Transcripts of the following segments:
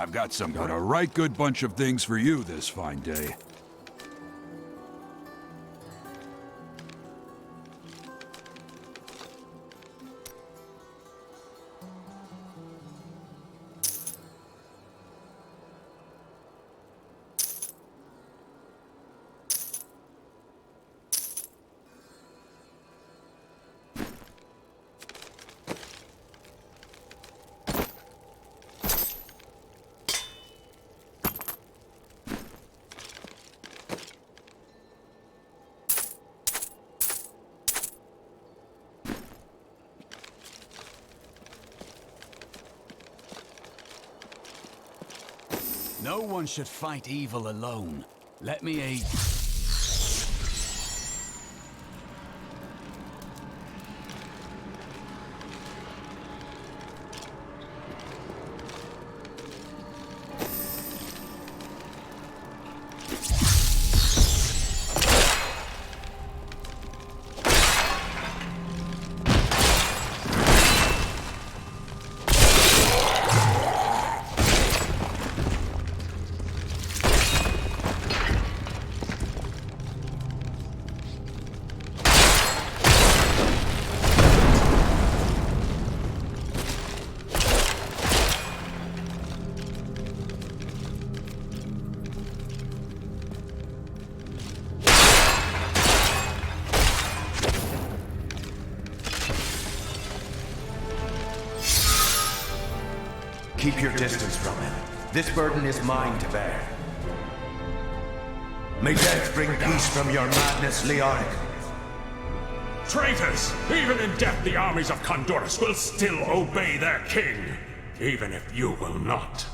I've got a right good bunch of things for you this fine day. No one should fight evil alone. Let me aid. Keep your distance from him. This burden is mine to bear. May death bring peace from your madness, Leoric. Traitors! Even in death, the armies of Condorus will still obey their king, even if you will not.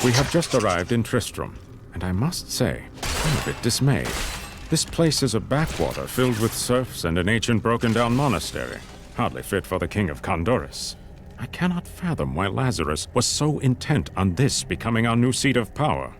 We have just arrived in Tristram, and I must say, I'm a bit dismayed. This place is a backwater filled with serfs and an ancient broken-down monastery, hardly fit for the king of Condorus. I cannot fathom why Lazarus was so intent on this becoming our new seat of power.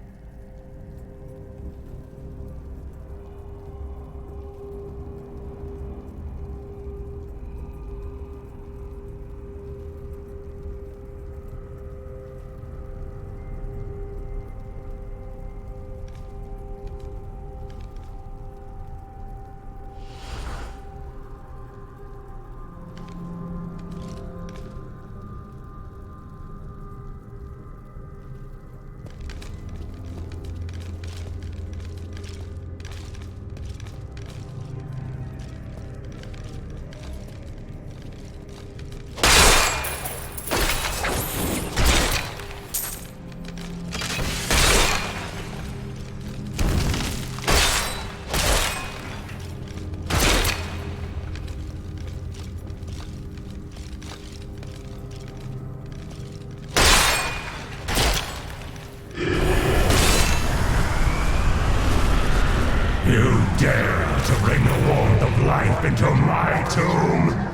You dare to bring the warmth of life into my tomb?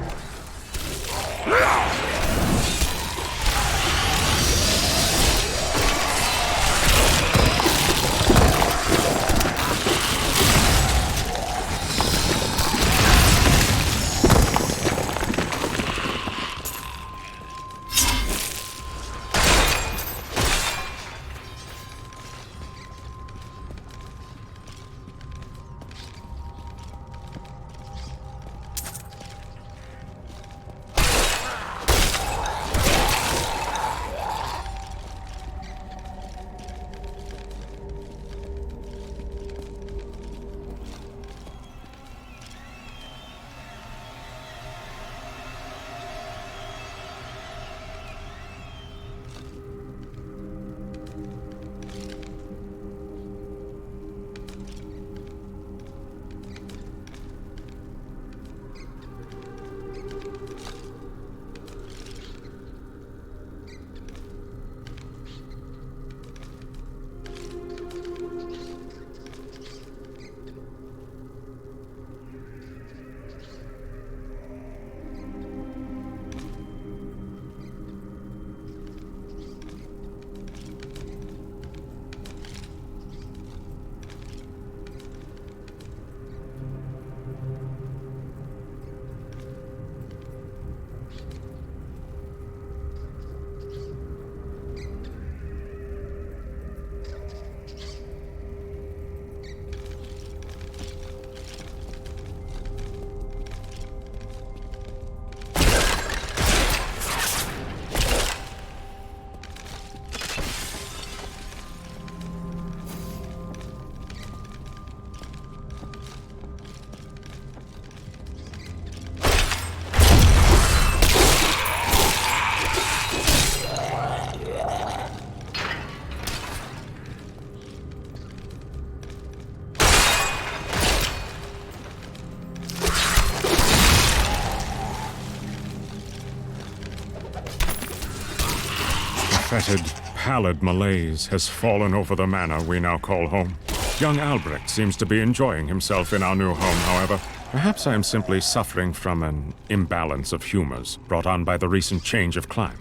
fetid, pallid malaise has fallen over the manor we now call home. Young Albrecht seems to be enjoying himself in our new home, however. Perhaps I am simply suffering from an imbalance of humors brought on by the recent change of climate.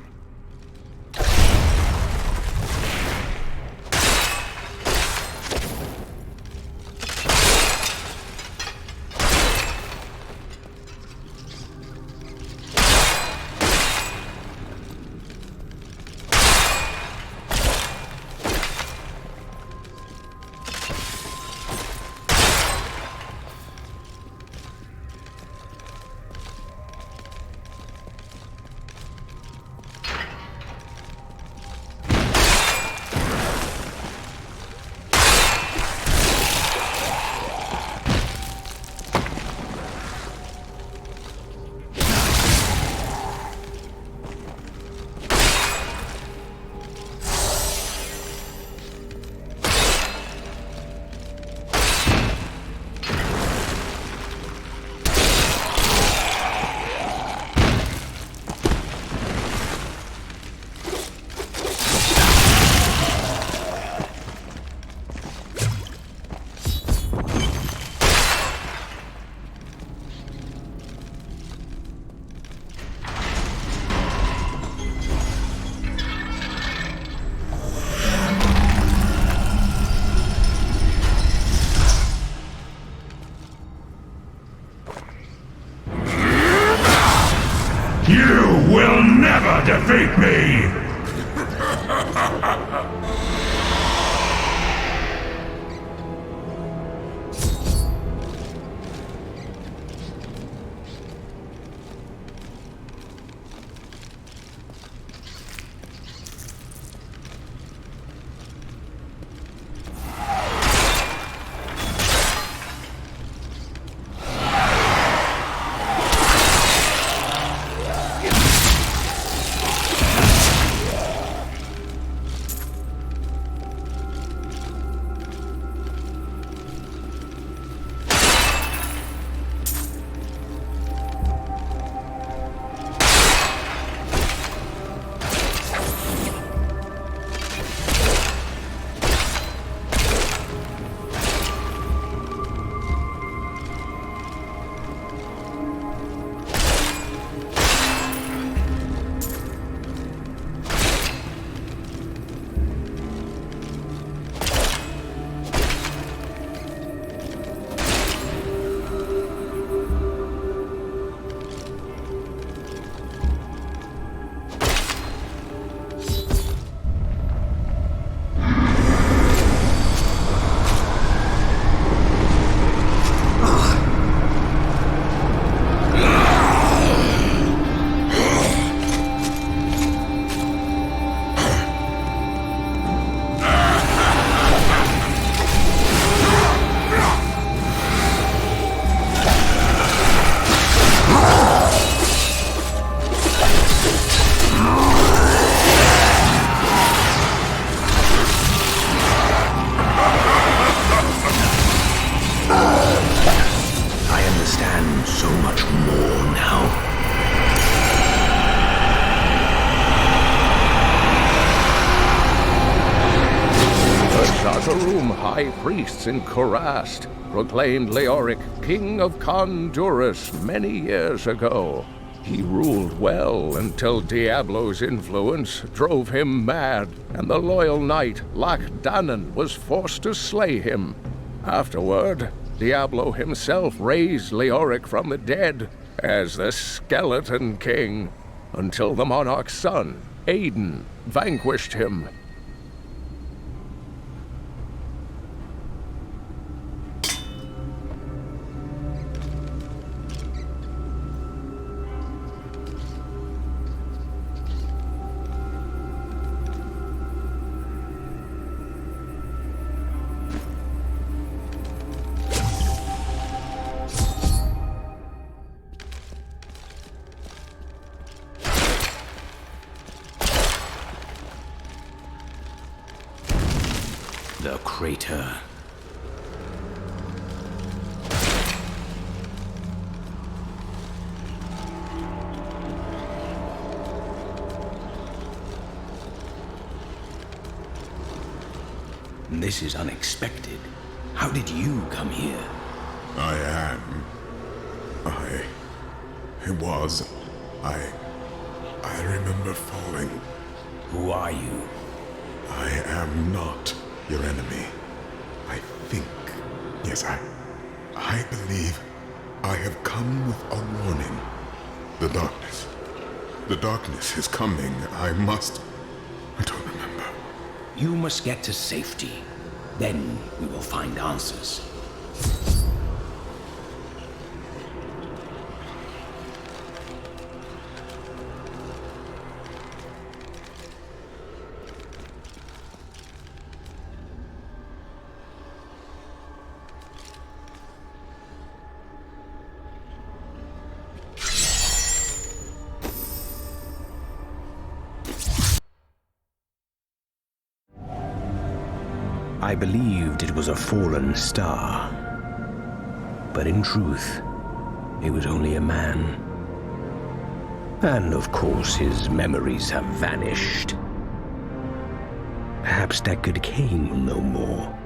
You will never defeat me! High priests in Kurast proclaimed Leoric King of Kondurus many years ago. He ruled well until Diablo's influence drove him mad, and the loyal knight Lac-Danan was forced to slay him. Afterward, Diablo himself raised Leoric from the dead as the Skeleton King, until the monarch's son, Aiden, vanquished him. The crater. This is unexpected. How did you come here? I remember falling. Who are you? I am not your enemy. I think. Yes, I believe I have come with a warning. The darkness. The darkness is coming. I don't remember. You must get to safety. Then we will find answers. I believed it was a fallen star. But in truth, it was only a man. And of course, his memories have vanished. Perhaps that good Cain will know more.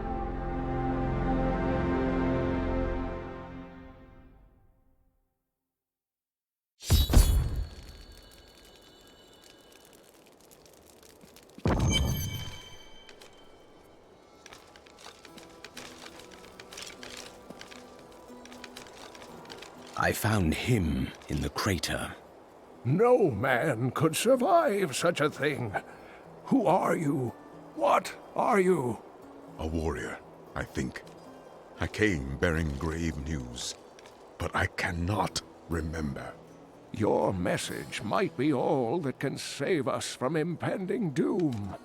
I found him in the crater. No man could survive such a thing. Who are you? What are you? A warrior, I think. I came bearing grave news, but I cannot remember. Your message might be all that can save us from impending doom.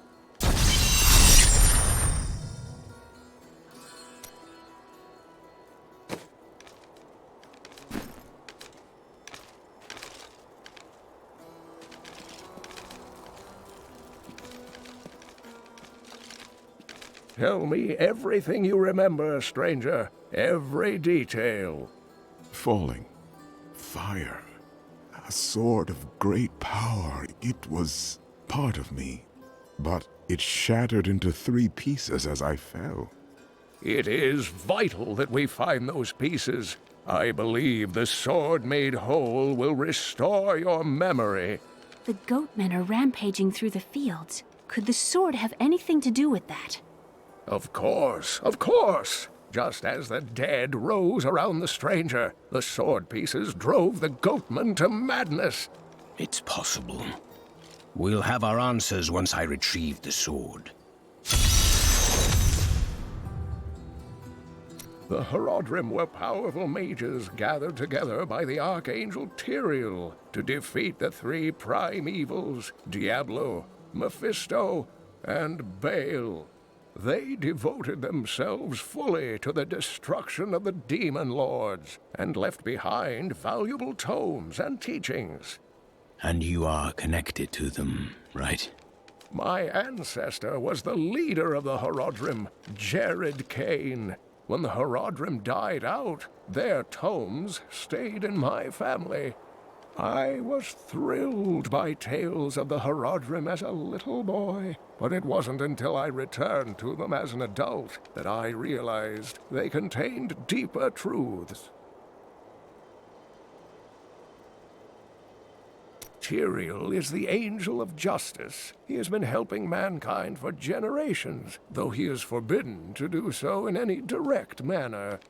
Tell me everything you remember, stranger. Every detail. Falling. Fire. A sword of great power. It was part of me, but it shattered into 3 pieces as I fell. It is vital that we find those pieces. I believe the sword made whole will restore your memory. The goatmen are rampaging through the fields. Could the sword have anything to do with that? Of course, of course. Just as the dead rose around the stranger, the sword pieces drove the goatmen to madness. It's possible. We'll have our answers once I retrieve the sword. The Horodrim were powerful mages gathered together by the Archangel Tyrael to defeat the 3 prime evils, Diablo, Mephisto, and Baal. They devoted themselves fully to the destruction of the demon lords and left behind valuable tomes and teachings. And you are connected to them, right? My ancestor was the leader of the Horodrim, Jared Cain. When the Horodrim died out, their tomes stayed in my family. I was thrilled by tales of the Horodrim as a little boy, but it wasn't until I returned to them as an adult that I realized they contained deeper truths. Tyrael is the angel of justice. He has been helping mankind for generations, though he is forbidden to do so in any direct manner.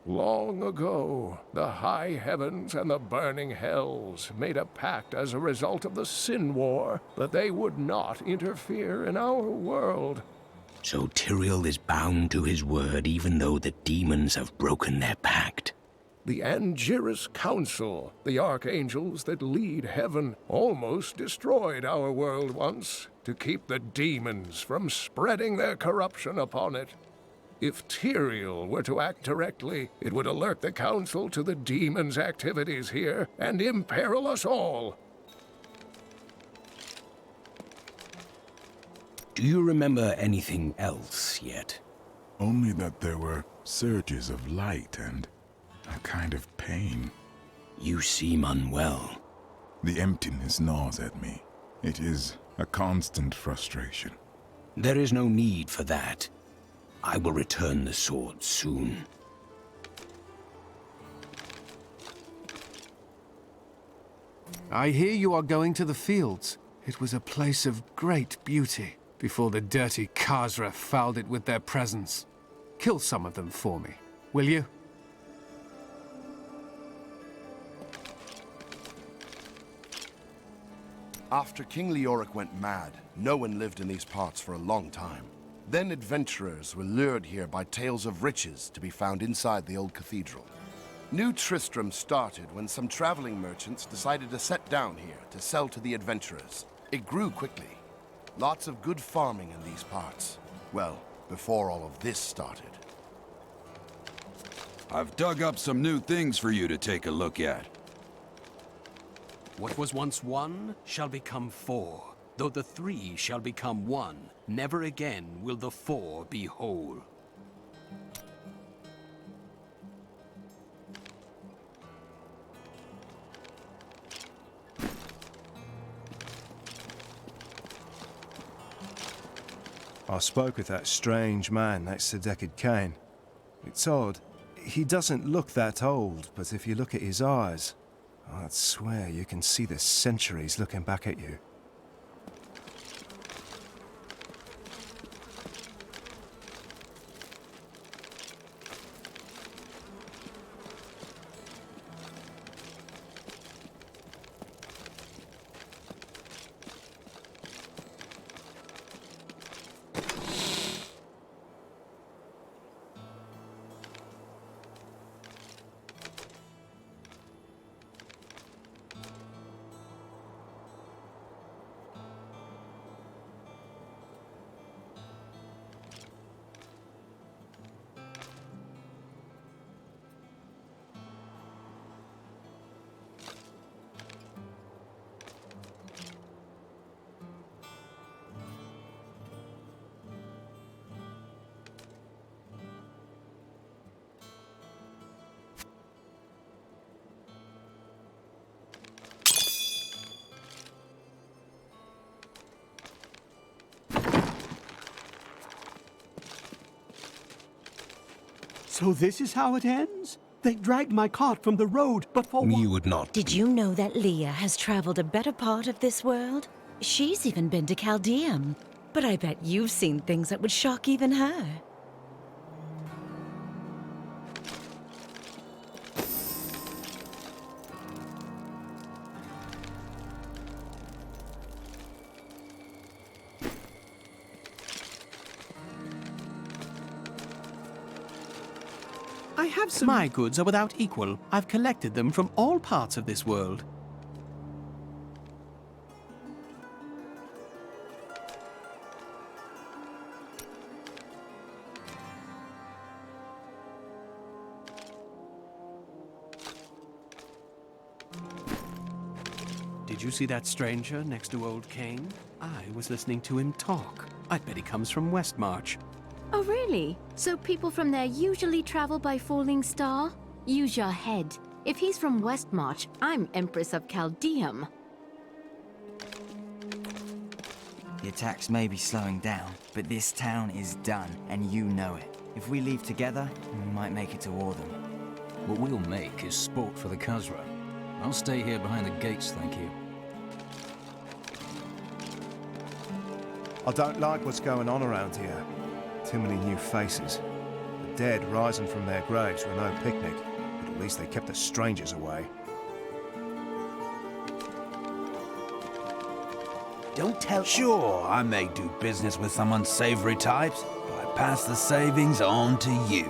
Long ago, the high heavens and the burning hells made a pact as a result of the Sin War that they would not interfere in our world. So Tyrael is bound to his word even though the demons have broken their pact. The Angiris Council, the archangels that lead heaven, almost destroyed our world once to keep the demons from spreading their corruption upon it. If Tyrael were to act directly, it would alert the Council to the demons' activities here and imperil us all. Do you remember anything else yet? Only that there were surges of light and a kind of pain. You seem unwell. The emptiness gnaws at me. It is a constant frustration. There is no need for that. I will return the sword soon. I hear you are going to the fields. It was a place of great beauty before the dirty Khazra fouled it with their presence. Kill some of them for me, will you? After King Leoric went mad, no one lived in these parts for a long time. Then adventurers were lured here by tales of riches to be found inside the old cathedral. New Tristram started when some traveling merchants decided to set down here to sell to the adventurers. It grew quickly. Lots of good farming in these parts. Well, before all of this started. I've dug up some new things for you to take a look at. What was once one shall become four. Though the three shall become one, never again will the four be whole. I spoke with that strange man next to Deckard Cain. It's odd. He doesn't look that old, but if you look at his eyes, I'd swear you can see the centuries looking back at you. So this is how it ends? They dragged my cart from the road, but for what? You would not. Did you know that Leah has traveled a better part of this world? She's even been to Chaldeum. But I bet you've seen things that would shock even her. I have some... My goods are without equal. I've collected them from all parts of this world. Did you see that stranger next to Old Cain? I was listening to him talk. I bet he comes from Westmarch. Oh, really? So people from there usually travel by Falling Star? Use your head. If he's from Westmarch, I'm Empress of Chaldeum. The attacks may be slowing down, but this town is done, and you know it. If we leave together, we might make it to Ortham. What we'll make is sport for the Khazra. I'll stay here behind the gates, thank you. I don't like what's going on around here. Too many new faces. The dead rising from their graves were no picnic, but at least they kept the strangers away. Don't tell... Sure, I may do business with some unsavory types, but I pass the savings on to you.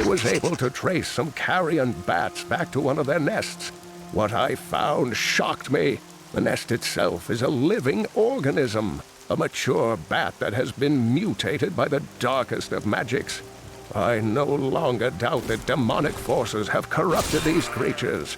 was able to trace some carrion bats back to one of their nests. What I found shocked me. The nest itself is a living organism, a mature bat that has been mutated by the darkest of magics. I no longer doubt that demonic forces have corrupted these creatures.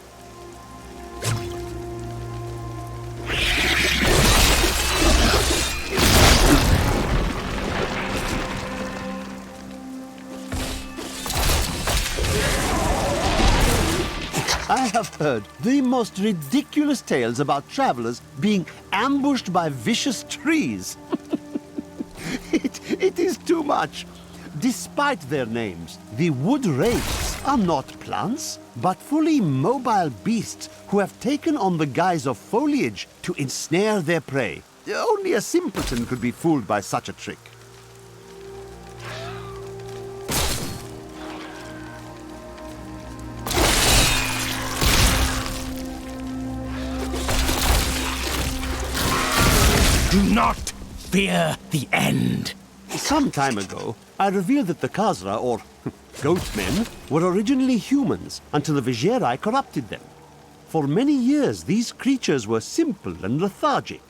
I have heard the most ridiculous tales about travelers being ambushed by vicious trees. It is too much. Despite their names, the wood wraiths are not plants, but fully mobile beasts who have taken on the guise of foliage to ensnare their prey. Only a simpleton could be fooled by such a trick. Do not fear the end. Some time ago, I revealed that the Khazra, or goatmen, were originally humans until the Vizieri corrupted them. For many years, these creatures were simple and lethargic.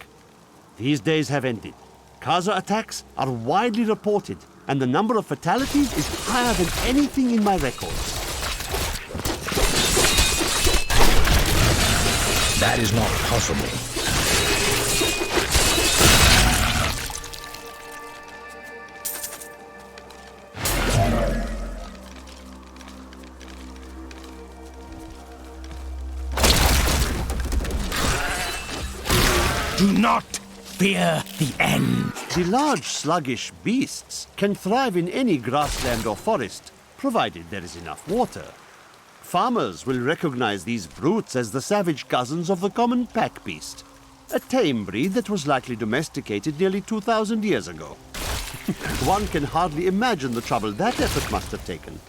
These days have ended. Khazra attacks are widely reported, and the number of fatalities is higher than anything in my records. That is not possible. Do not fear the end. The large, sluggish beasts can thrive in any grassland or forest, provided there is enough water. Farmers will recognize these brutes as the savage cousins of the common pack beast, a tame breed that was likely domesticated nearly 2,000 years ago. One can hardly imagine the trouble that effort must have taken.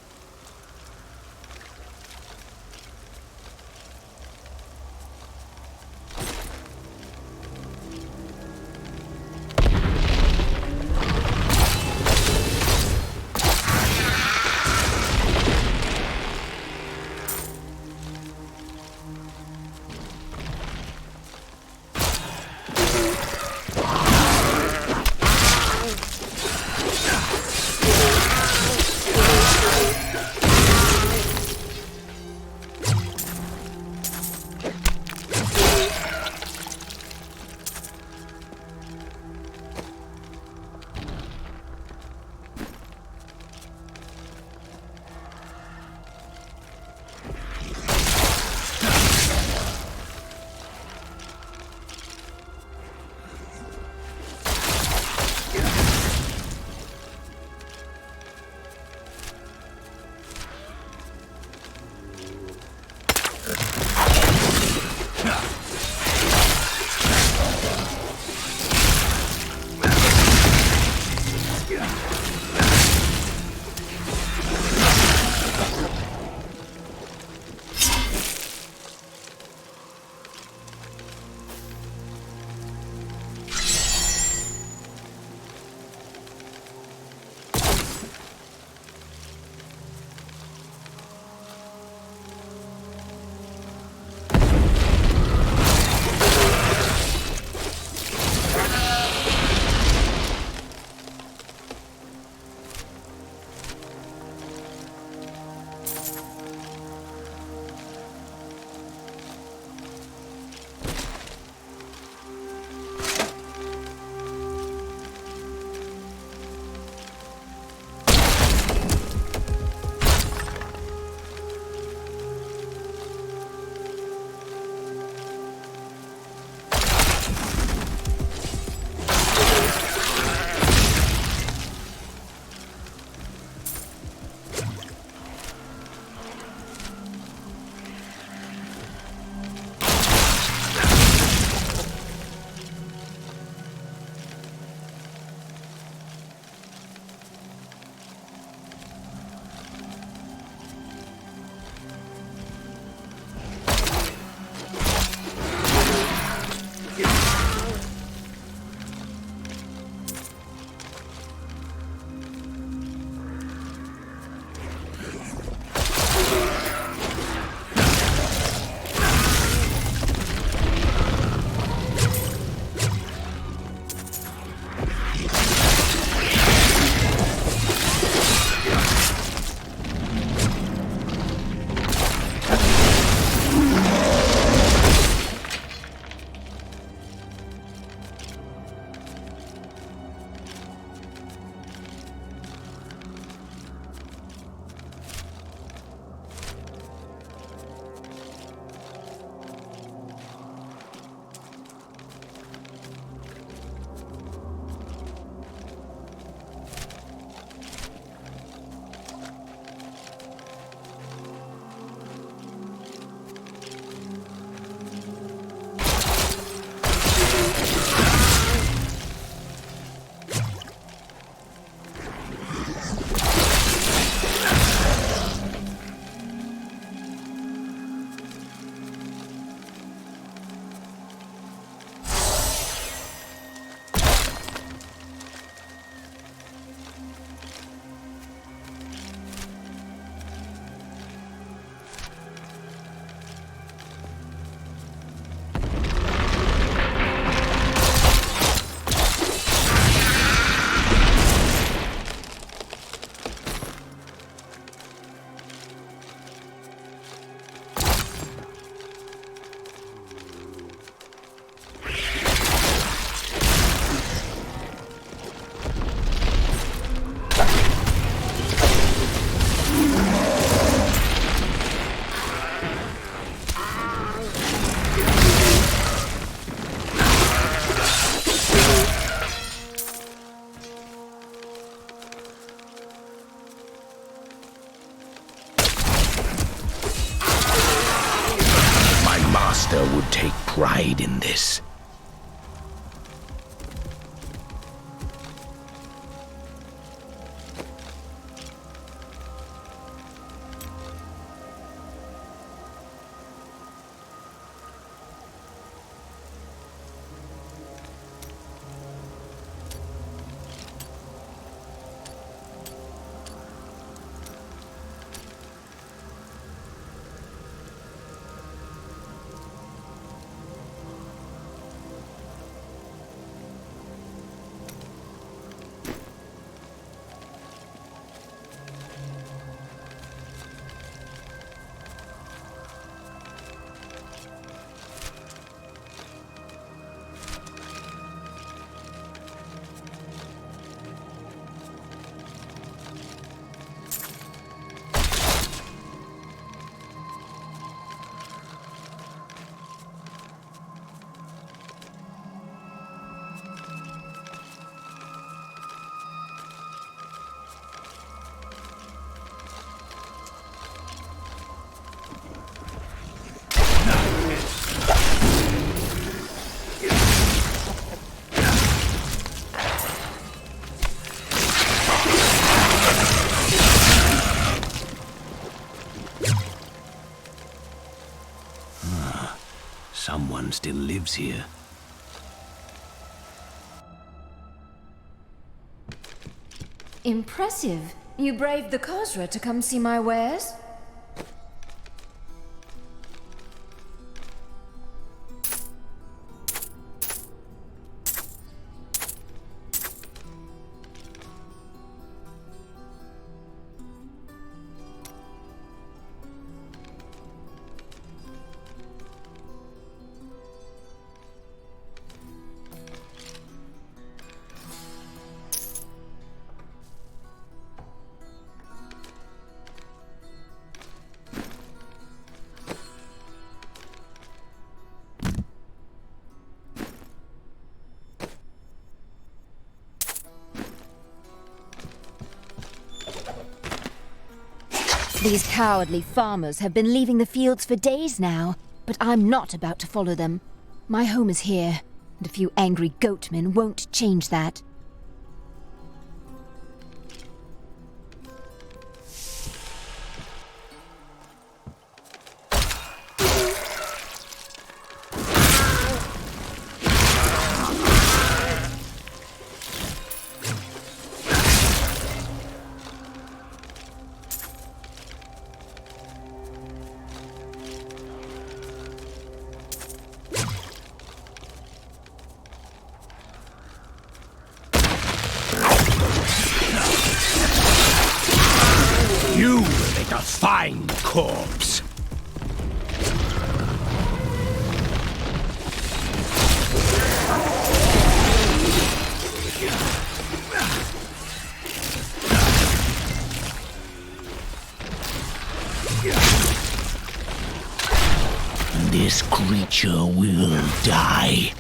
master would take pride in this. Someone still lives here. Impressive. You braved the Khazra to come see my wares? These cowardly farmers have been leaving the fields for days now, but I'm not about to follow them. My home is here, and a few angry goatmen won't change that. You will make a fine corpse. This creature will die.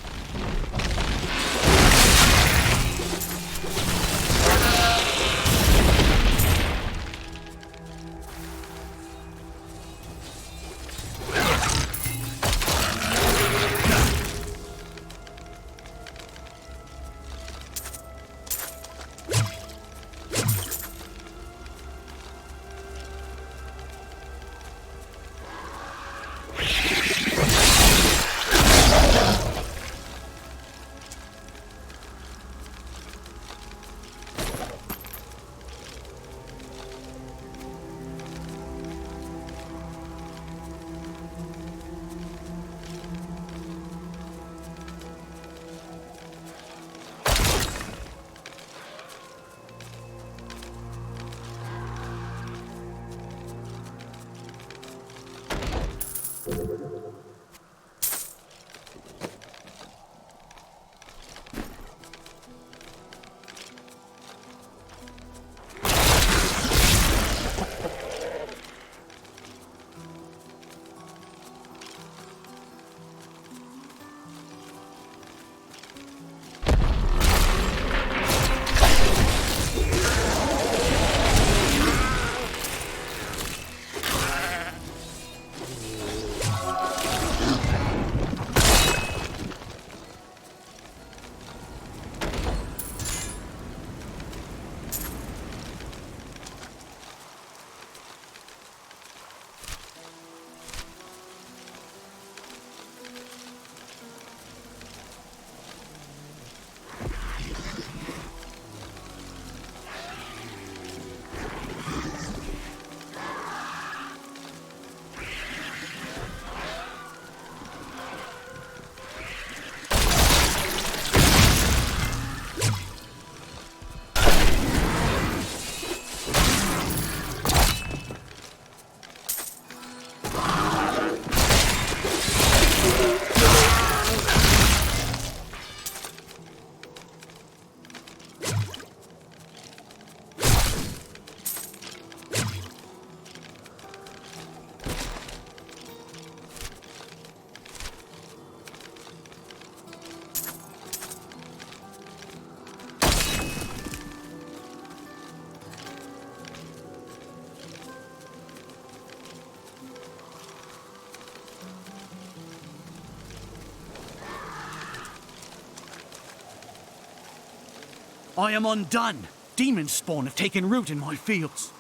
I am undone. Demon spawn have taken root in my fields.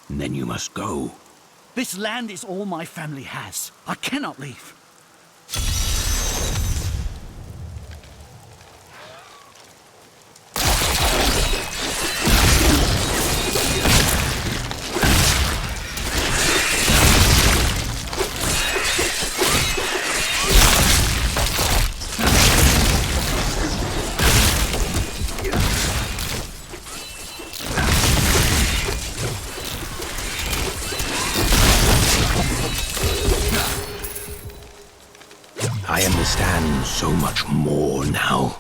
Then you must go. This land is all my family has. I cannot leave. I understand so much more now.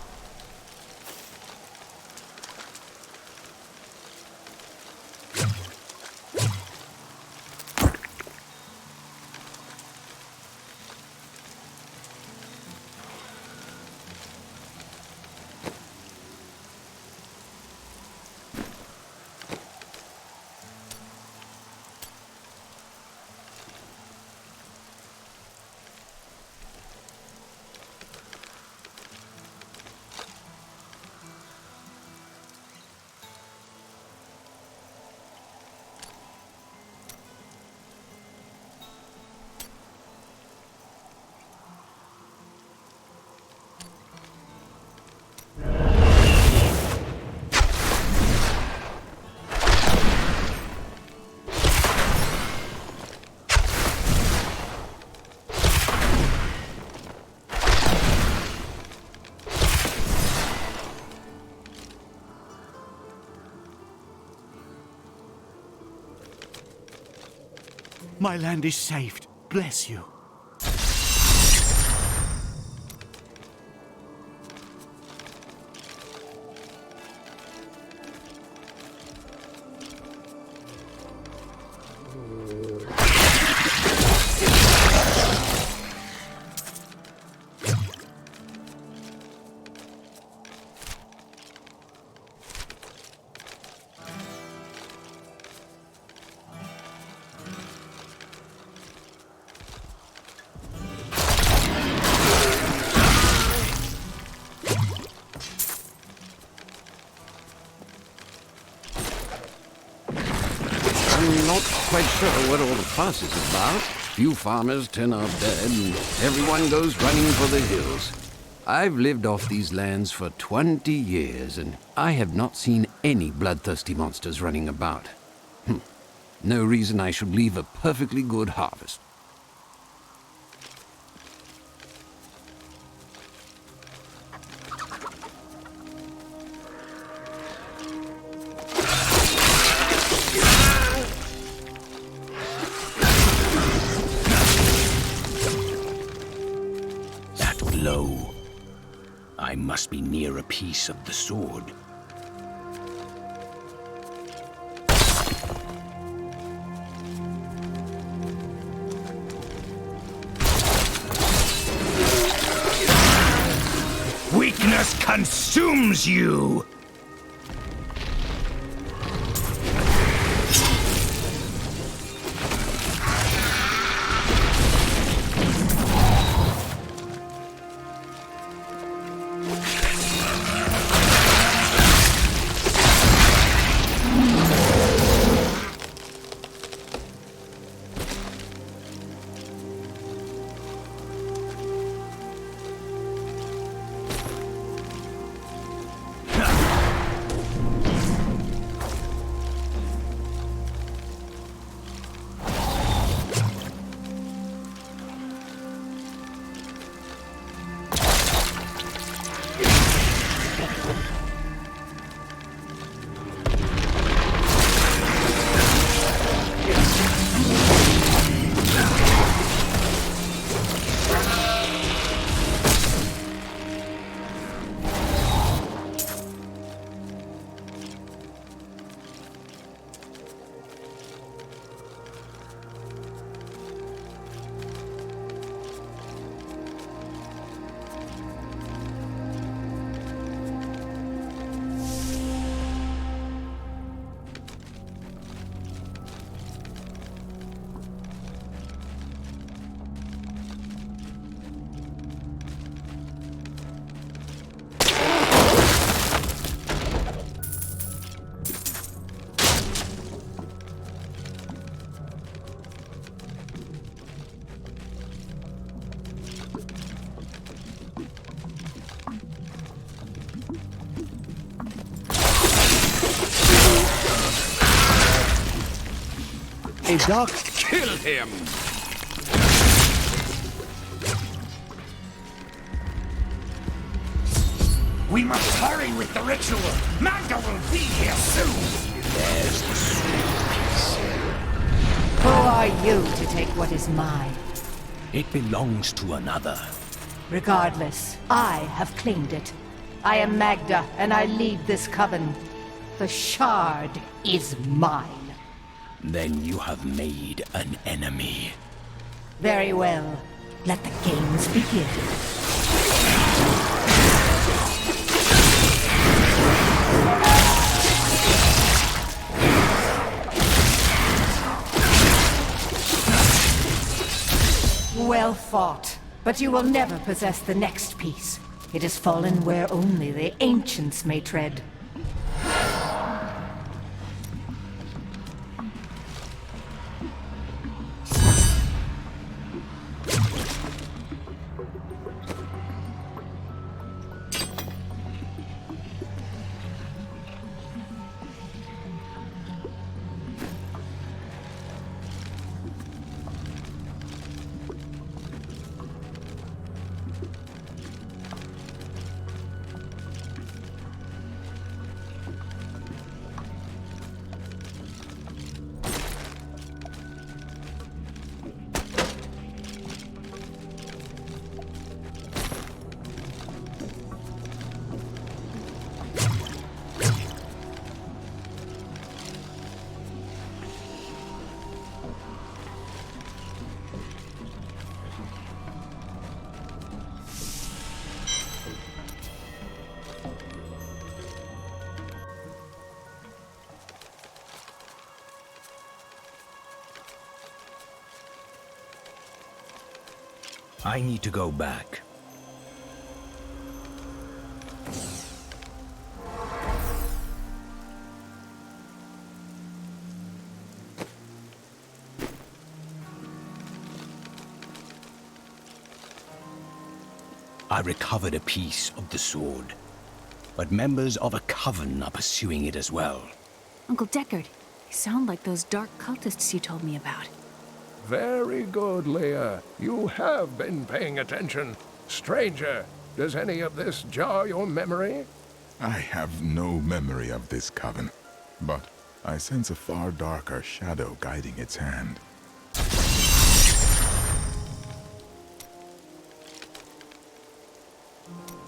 My land is saved. Bless you. I'm not quite sure what all the fuss is about. Few farmers turn up dead, and everyone goes running for the hills. I've lived off these lands for 20 years, and I have not seen any bloodthirsty monsters running about. No reason I should leave a perfectly good harvest. Glow. I must be near a piece of the sword. Weakness consumes you! A dark... Kill him! We must hurry with the ritual. Magda will be here soon. There's the sword piece. Who are you to take what is mine? It belongs to another. Regardless, I have claimed it. I am Magda, and I lead this coven. The shard is mine. Then you have made an enemy. Very well. Let the games begin. Well fought, but you will never possess the next piece. It has fallen where only the ancients may tread. I need to go back. I recovered a piece of the sword, but members of a coven are pursuing it as well. Uncle Deckard, you sound like those dark cultists you told me about. Very good, Leah. You have been paying attention. Stranger, does any of this jar your memory? I have no memory of this coven, but I sense a far darker shadow guiding its hand.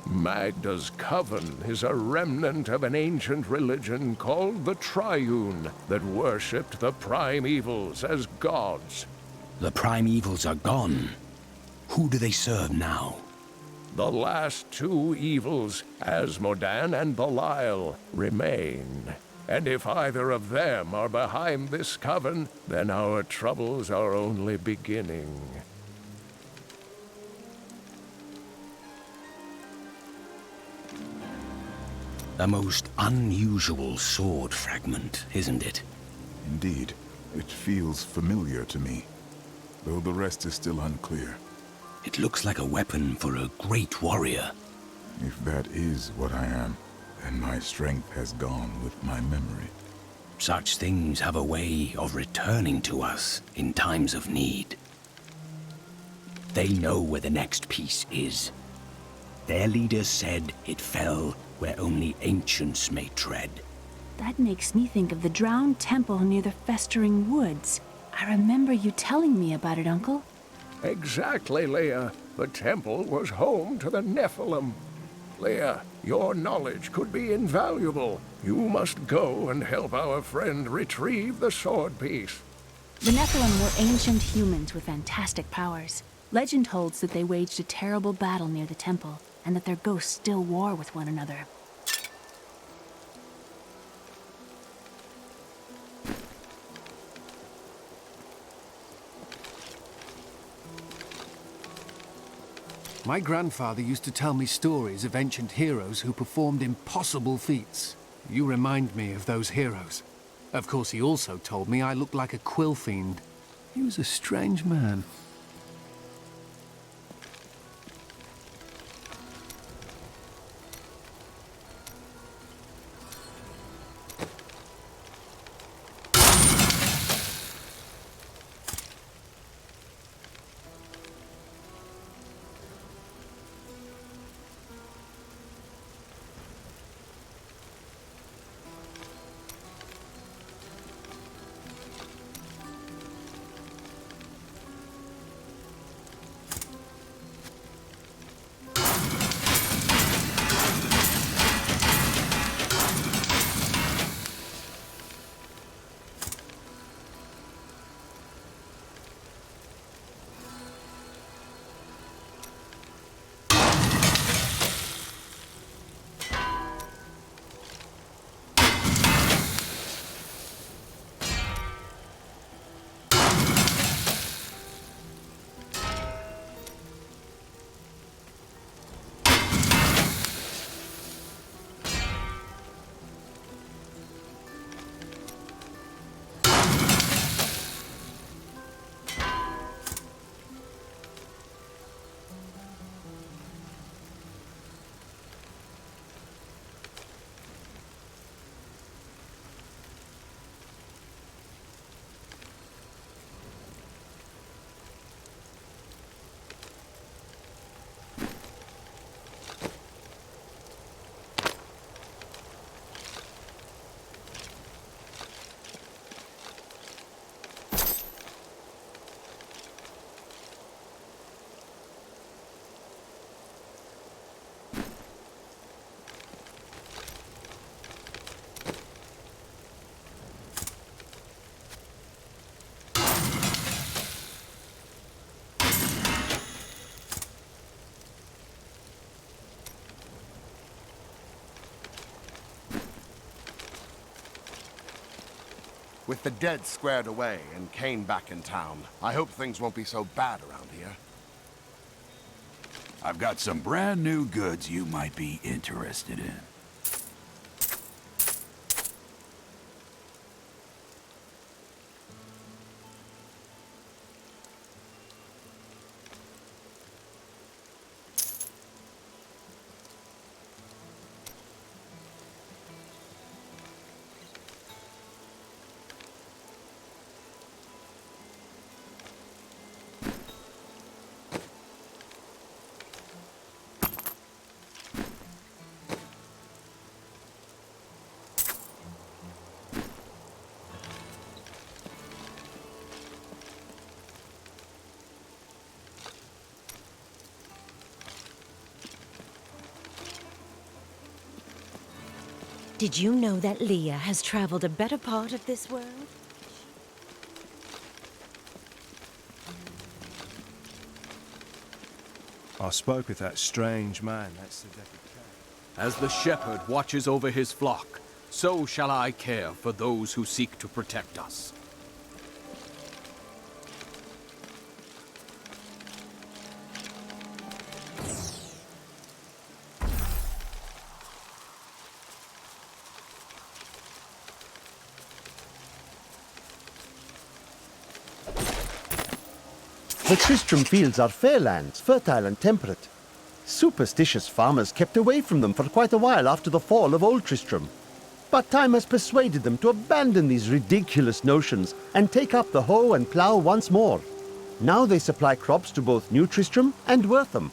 Magda's coven is a remnant of an ancient religion called the Triune that worshipped the primevals as gods. The primevals are gone. Who do they serve now? The last two evils, Asmodan and Belial, remain. And if either of them are behind this coven, then our troubles are only beginning. A most unusual sword fragment, isn't it? Indeed, it feels familiar to me, though the rest is still unclear. It looks like a weapon for a great warrior. If that is what I am, then my strength has gone with my memory. Such things have a way of returning to us in times of need. They know where the next piece is. Their leader said it fell where only ancients may tread. That makes me think of the drowned temple near the festering woods. I remember you telling me about it, Uncle. Exactly, Leah. The temple was home to the Nephilim. Leah, your knowledge could be invaluable. You must go and help our friend retrieve the sword piece. The Nephilim were ancient humans with fantastic powers. Legend holds that they waged a terrible battle near the temple, and that their ghosts still war with one another. My grandfather used to tell me stories of ancient heroes who performed impossible feats. You remind me of those heroes. Of course, he also told me I looked like a quill fiend. He was a strange man. With the dead squared away and Cain back in town, I hope things won't be so bad around here. I've got some brand new goods you might be interested in. Did you know that Leah has traveled a better part of this world? I spoke with that strange man, that's the decade. As the shepherd watches over his flock, so shall I care for those who seek to protect us. The Tristram fields are fair lands, fertile and temperate. Superstitious farmers kept away from them for quite a while after the fall of Old Tristram. But time has persuaded them to abandon these ridiculous notions and take up the hoe and plough once more. Now they supply crops to both New Tristram and Wortham.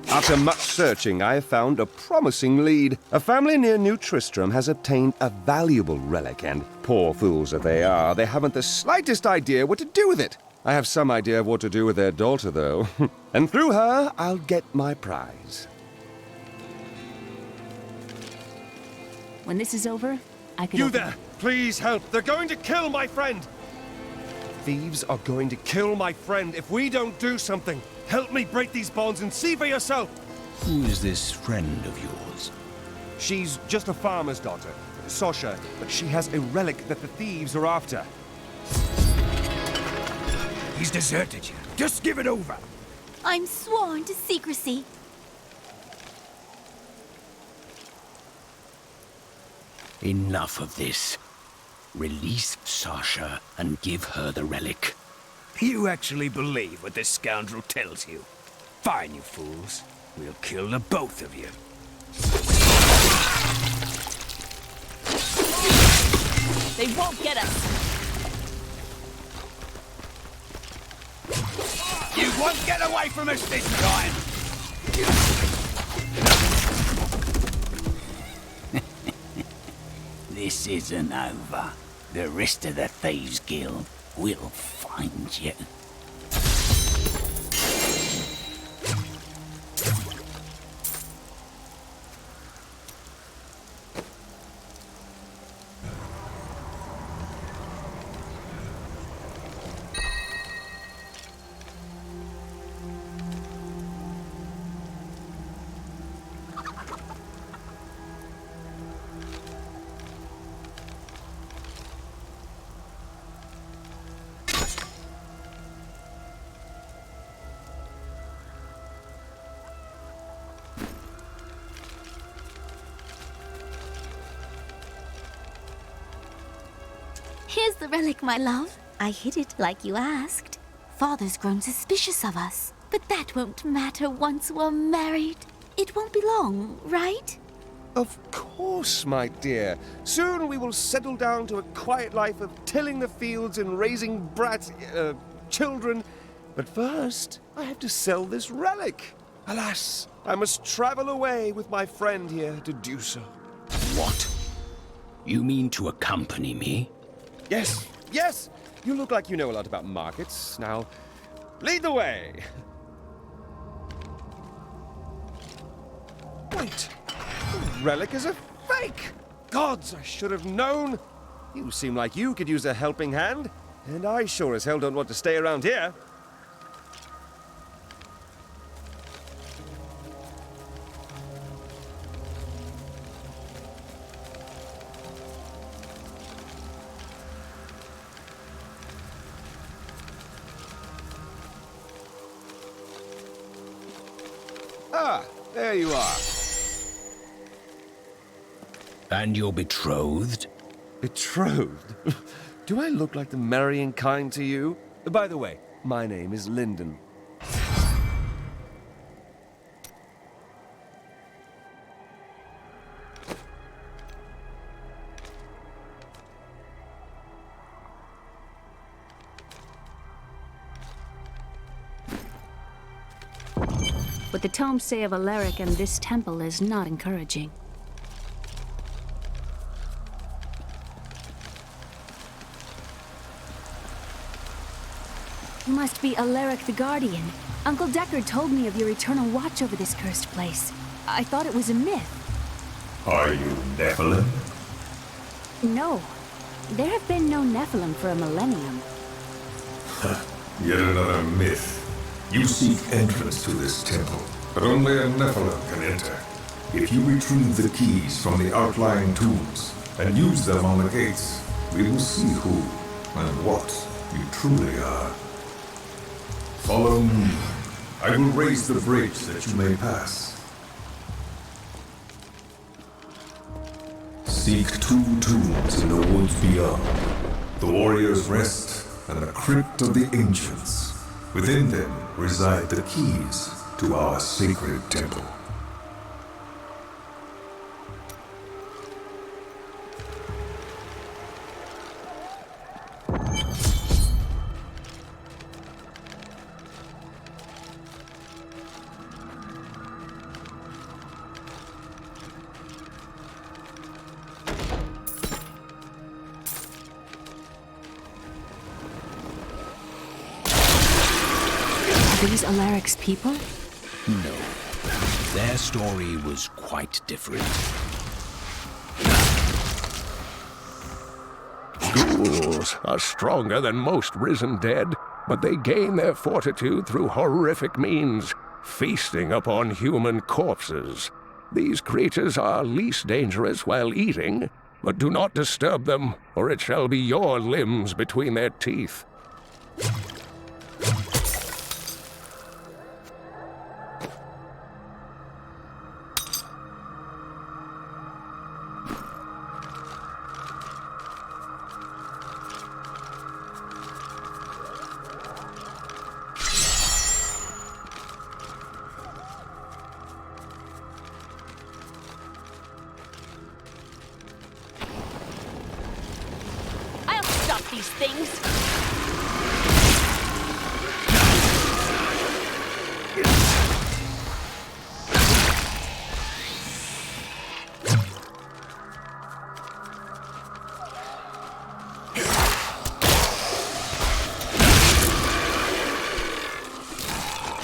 After much searching, I have found a promising lead. A family near New Tristram has obtained a valuable relic, and poor fools that they are, they haven't the slightest idea what to do with it. I have some idea of what to do with their daughter, though. And through her, I'll get my prize. When this is over, I can... You there! Please help! They're going to kill my friend! Thieves are going to kill my friend if we don't do something. Help me break these bonds and see for yourself! Who is this friend of yours? She's just a farmer's daughter, Sasha, but she has a relic that the thieves are after. He's deserted you. Just give it over. I'm sworn to secrecy. Enough of this. Release Sasha and give her the relic. You actually believe what this scoundrel tells you? Fine, you fools. We'll kill the both of you. They won't get us. You won't get away from us this time! This isn't over. The rest of the Thieves Guild will find you. Here's the relic, my love. I hid it like you asked. Father's grown suspicious of us, but that won't matter once we're married. It won't be long, right? Of course, my dear. Soon we will settle down to a quiet life of tilling the fields and raising children. But first, I have to sell this relic. Alas, I must travel away with my friend here to do so. What? You mean to accompany me? Yes, yes! You look like you know a lot about markets. Now, lead the way! Wait! The relic is a fake! Gods, I should have known! You seem like you could use a helping hand, and I sure as hell don't want to stay around here. Ah, there you are. And you're betrothed? Betrothed? Do I look like the marrying kind to you? By the way, my name is Lyndon. What the tomes say of Alaric and this temple is not encouraging. You must be Alaric the Guardian. Uncle Deckard told me of your eternal watch over this cursed place. I thought it was a myth. Are you Nephilim? No. There have been no Nephilim for a millennium. Yet another myth. You seek entrance to this temple, but only a Nephilim can enter. If you retrieve the keys from the outlying tombs and use them on the gates, we will see who and what you truly are. Follow me. I will raise the bridge that you may pass. Seek 2 tombs in the woods beyond. The Warrior's Rest and the Crypt of the Ancients. Within them reside the keys to our sacred temple. Are these Alaric's people? No. Their story was quite different. Ghouls are stronger than most risen dead, but they gain their fortitude through horrific means, feasting upon human corpses. These creatures are least dangerous while eating, but do not disturb them, or it shall be your limbs between their teeth. I'll stop these things!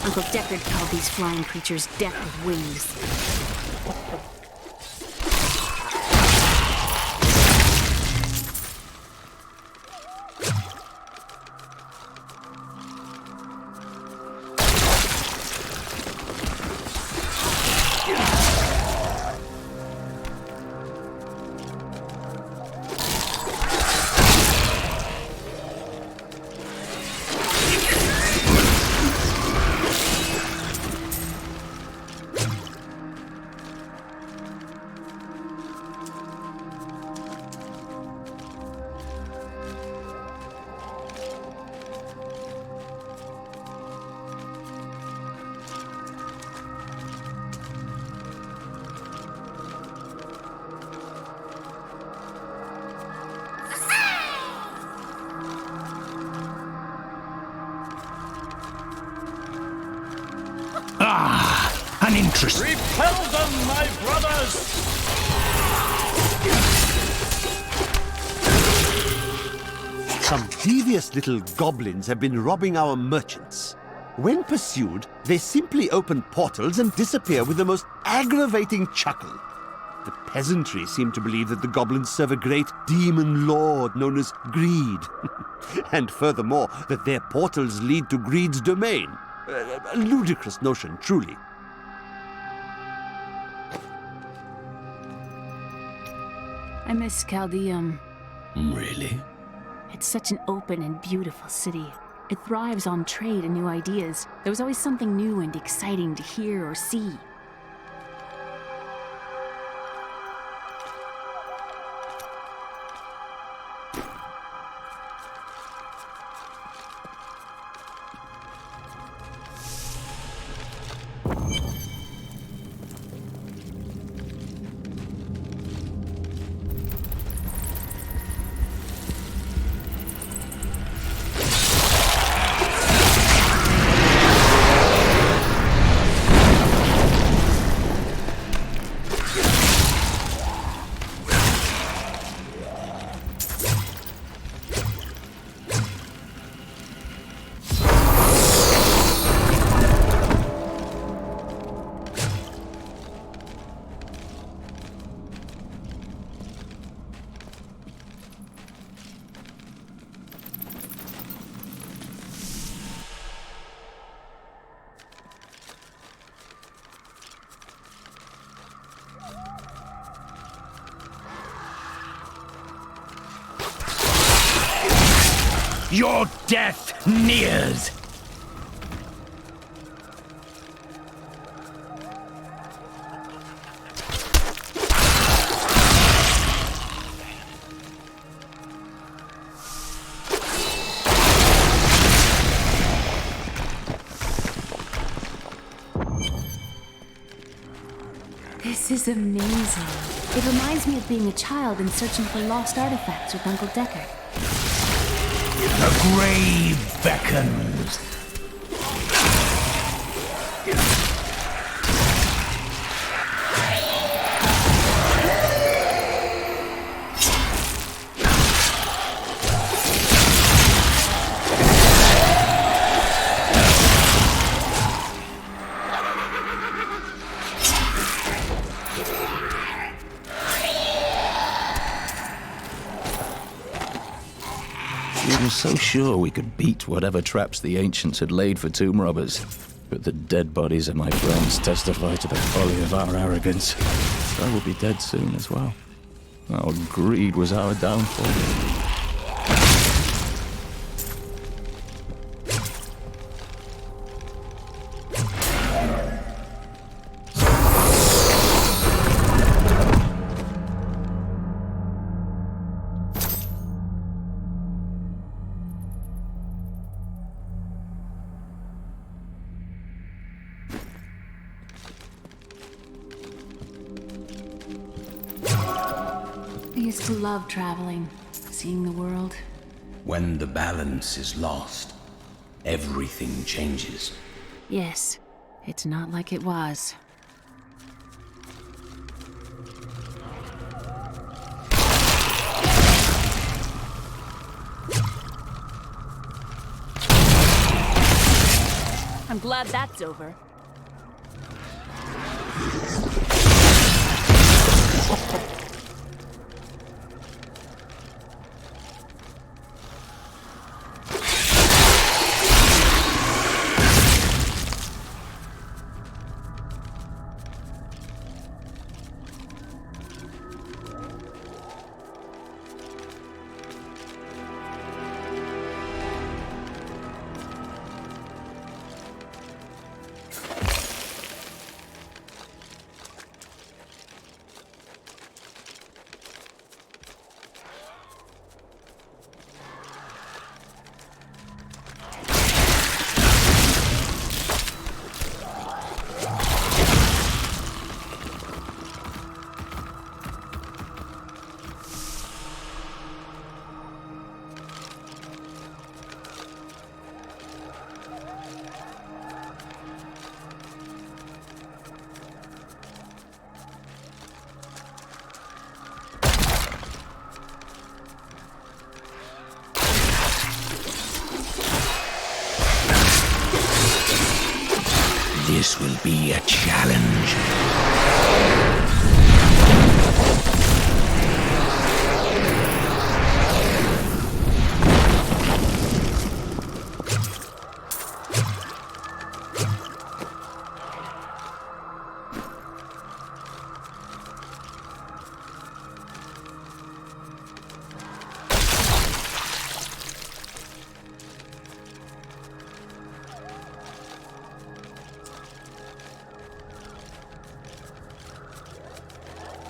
Uncle Deckard called these flying creatures death with wings. Ah, an interest. Repel them, my brothers! Some devious little goblins have been robbing our merchants. When pursued, they simply open portals and disappear with the most aggravating chuckle. The peasantry seem to believe that the goblins serve a great demon lord known as Greed. And furthermore, that their portals lead to Greed's domain. A ludicrous notion, truly. I miss Chaldeum. Really? It's such an open and beautiful city. It thrives on trade and new ideas. There was always something new and exciting to hear or see. Your death nears! This is amazing. It reminds me of being a child and searching for lost artifacts with Uncle Decker. The grave beckons. We were so sure we could beat whatever traps the ancients had laid for tomb robbers. But the dead bodies of my friends testify to the folly of our arrogance. I will be dead soon as well. Our greed was our downfall. I used to love traveling, seeing the world. When the balance is lost, everything changes. Yes, it's not like it was. I'm glad that's over. This will be a challenge.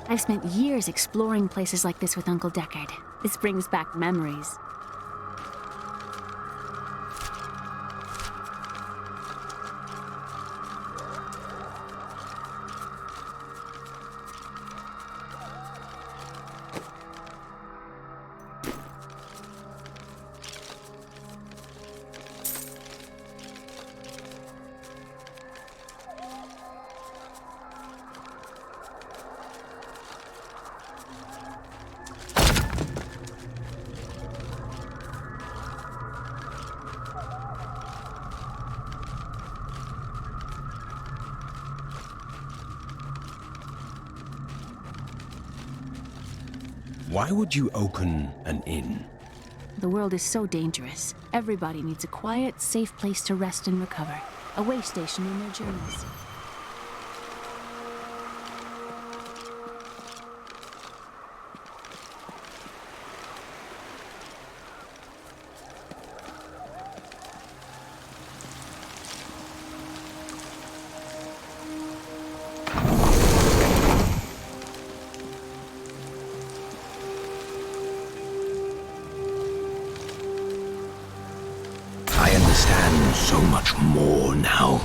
I've spent years exploring places like this with Uncle Deckard. This brings back memories. Why would you open an inn? The world is so dangerous. Everybody needs a quiet, safe place to rest and recover. A way station in their journeys. I understand so much more now.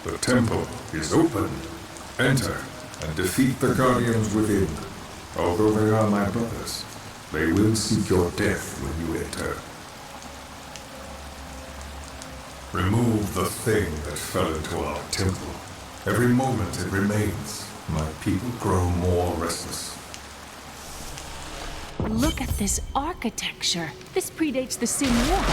The temple is open. Enter and defeat the guardians within. Although they are my brothers, they will seek your death when you enter. Remove the thing that fell into our temple. Every moment it remains, my people grow more restless. Look at this architecture. This predates the Sin War.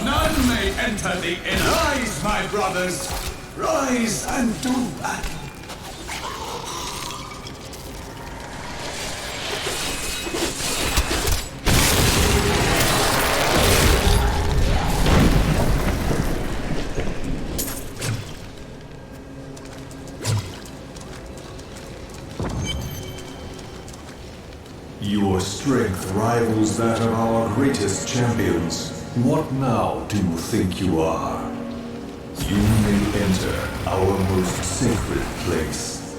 None may enter the inn. Rise, my brothers! Rise and do battle! Your strength rivals that of our greatest champions. What now do you think you are? You may enter our most sacred place.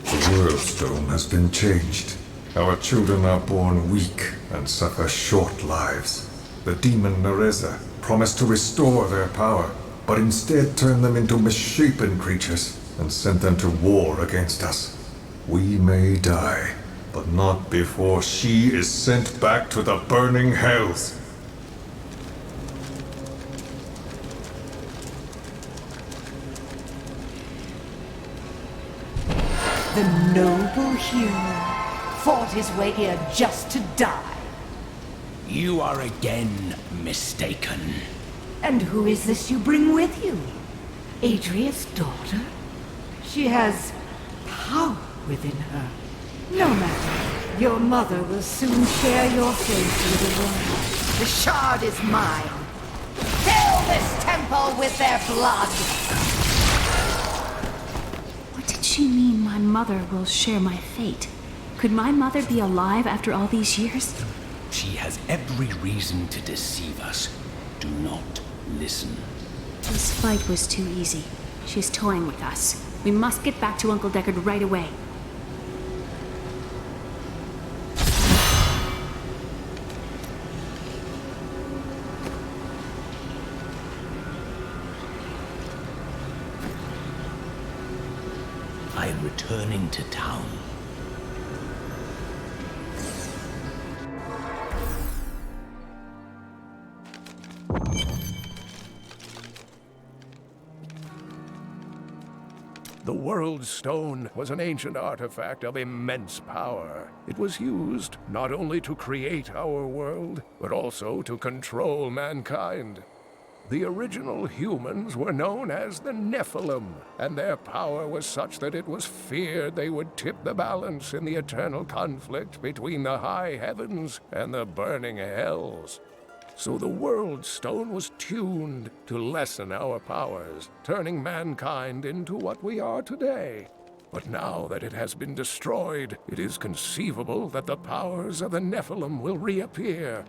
The world stone has been changed. Our children are born weak and suffer short lives. The demon Nereza promised to restore their power, but instead turned them into misshapen creatures and sent them to war against us. We may die, but not before she is sent back to the burning hells. The noble hero fought his way here just to die. You are again mistaken. And who is this you bring with you? Adria's daughter? She has power within her. No matter. Your mother will soon share your fate with the world. The shard is mine. Fill this temple with their blood! What did she mean, my mother will share my fate? Could my mother be alive after all these years? She has every reason to deceive us. Do not listen. This fight was too easy. She's toying with us. We must get back to Uncle Deckard right away. I am returning to town. The World Stone was an ancient artifact of immense power. It was used not only to create our world, but also to control mankind. The original humans were known as the Nephilim, and their power was such that it was feared they would tip the balance in the eternal conflict between the high heavens and the burning hells. So the World Stone was tuned to lessen our powers, turning mankind into what we are today. But now that it has been destroyed, it is conceivable that the powers of the Nephilim will reappear.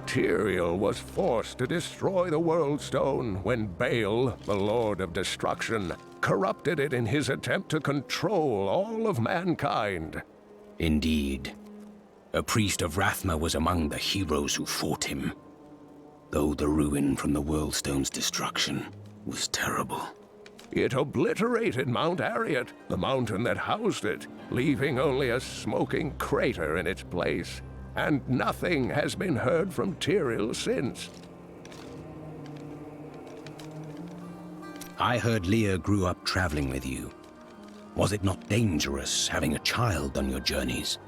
Tyrael was forced to destroy the World Stone when Baal, the Lord of Destruction, corrupted it in his attempt to control all of mankind. Indeed. A priest of Rathma was among the heroes who fought him, though the ruin from the World Stone's destruction was terrible. It obliterated Mount Arreat, the mountain that housed it, leaving only a smoking crater in its place. And nothing has been heard from Tyrael since. I heard Leah grew up traveling with you. Was it not dangerous having a child on your journeys?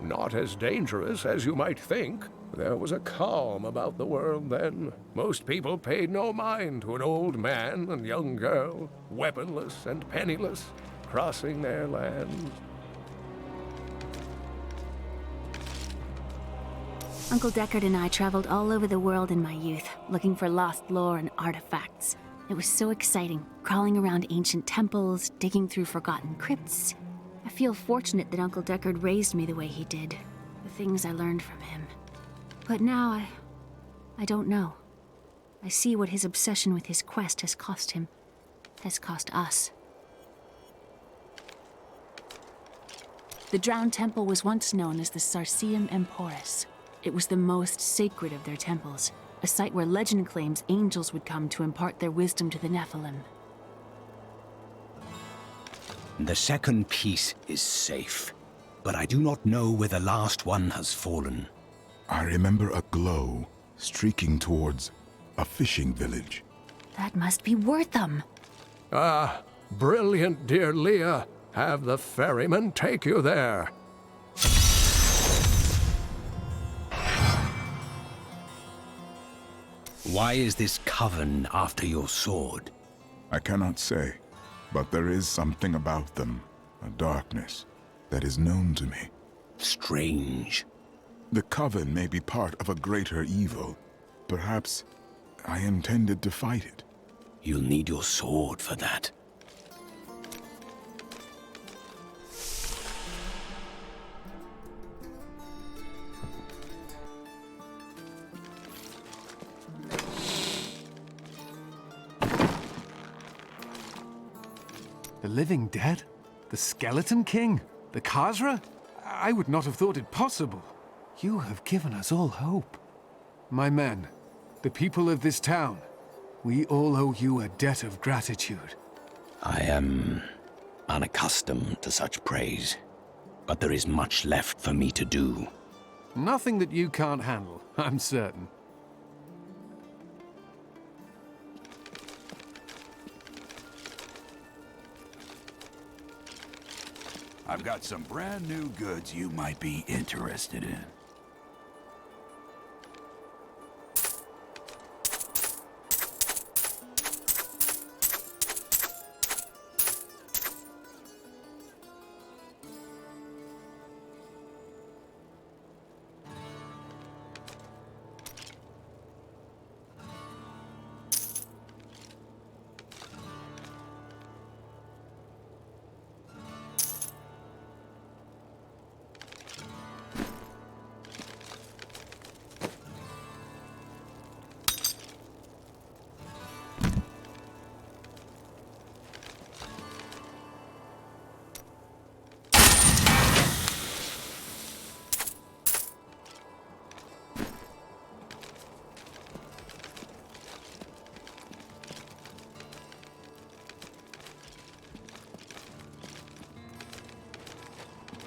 Not as dangerous as you might think. There was a calm about the world then. Most people paid no mind to an old man and young girl, weaponless and penniless, crossing their lands. Uncle Deckard and I traveled all over the world in my youth, looking for lost lore and artifacts. It was so exciting, crawling around ancient temples, digging through forgotten crypts. I feel fortunate that Uncle Deckard raised me the way he did, the things I learned from him. But now I don't know. I see what his obsession with his quest has cost him, has cost us. The Drowned Temple was once known as the Sarsium Emporis. It was the most sacred of their temples, a site where legend claims angels would come to impart their wisdom to the Nephilim. The second piece is safe, but I do not know where the last one has fallen. I remember a glow streaking towards a fishing village. That must be Wortham. Ah, brilliant, dear Leah. Have the ferryman take you there. Why is this coven after your sword? I cannot say, but there is something about them, a darkness, that is known to me. Strange. The coven may be part of a greater evil. Perhaps I intended to fight it. You'll need your sword for that. The living dead? The Skeleton King? The Khazra? I would not have thought it possible. You have given us all hope. My men, the people of this town, we all owe you a debt of gratitude. I am unaccustomed to such praise, but there is much left for me to do. Nothing that you can't handle, I'm certain. I've got some brand new goods you might be interested in.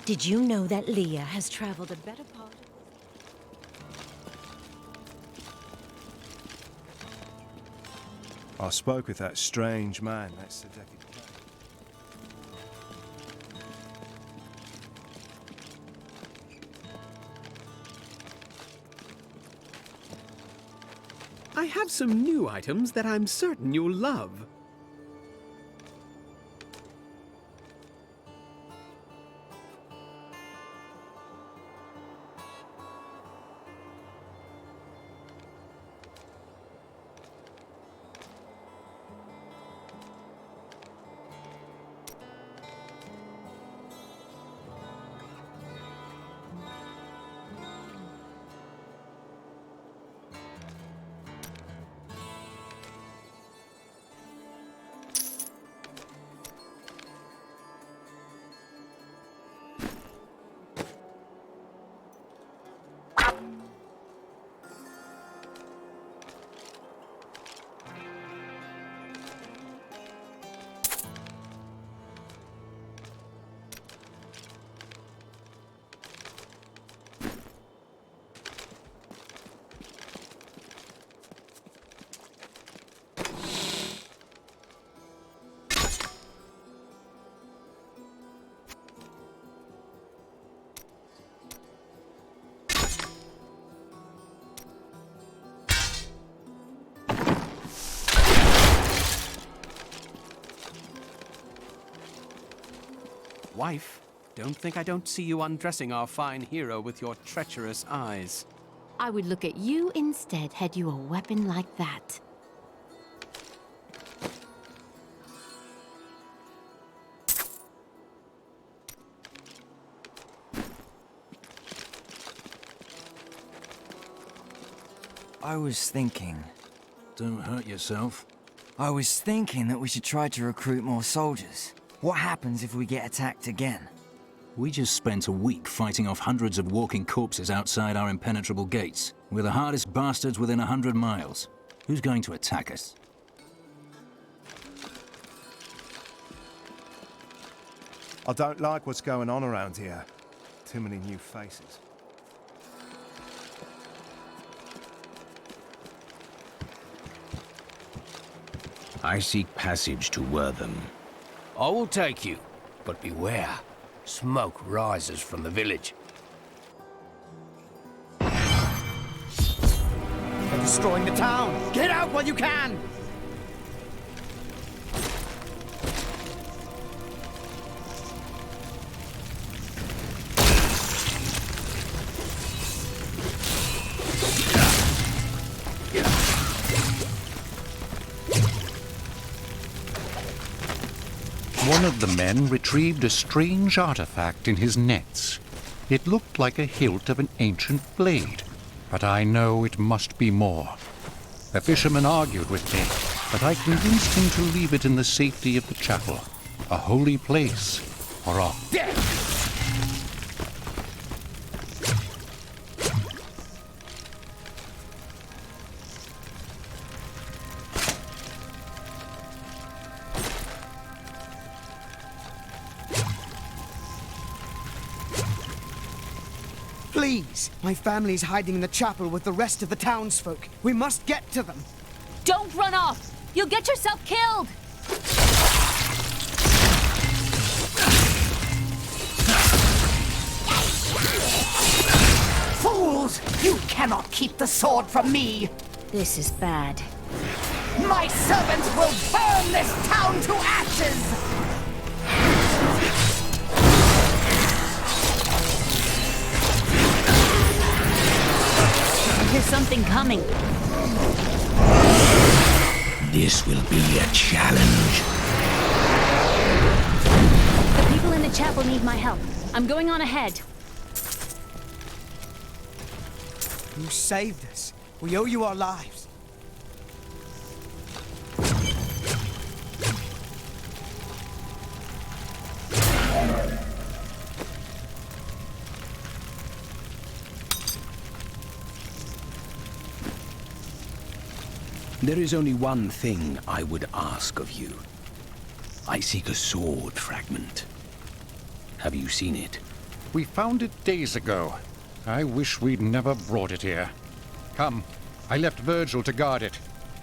Did you know that Leah has traveled a better part of I spoke with that strange man next to Decade. I have some new items that I'm certain you'll love. Wife, don't think I don't see you undressing our fine hero with your treacherous eyes. I would look at you instead had you a weapon like that. I was thinking... Don't hurt yourself. I was thinking that we should try to recruit more soldiers. What happens if we get attacked again? We just spent a week fighting off hundreds of walking corpses outside our impenetrable gates. We're the hardest bastards within 100 miles. Who's going to attack us? I don't like what's going on around here. Too many new faces. I seek passage to Wortham. I will take you, but beware. Smoke rises from the village. They're destroying the town! Get out while you can! One of the men retrieved a strange artifact in his nets. It looked like a hilt of an ancient blade, but I know it must be more. The fisherman argued with me, but I convinced him to leave it in the safety of the chapel, a holy place for all. Please! My family's hiding in the chapel with the rest of the townsfolk. We must get to them. Don't run off! You'll get yourself killed! Fools! You cannot keep the sword from me! This is bad. My servants will burn this town to ashes! There's something coming. This will be a challenge. The people in the chapel need my help. I'm going on ahead. You saved us. We owe you our lives. There is only one thing I would ask of you. I seek a sword fragment. Have you seen it? We found it days ago. I wish we'd never brought it here. Come, I left Virgil to guard it.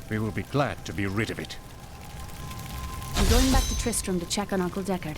We will be glad to be rid of it. I'm going back to Tristram to check on Uncle Deckard.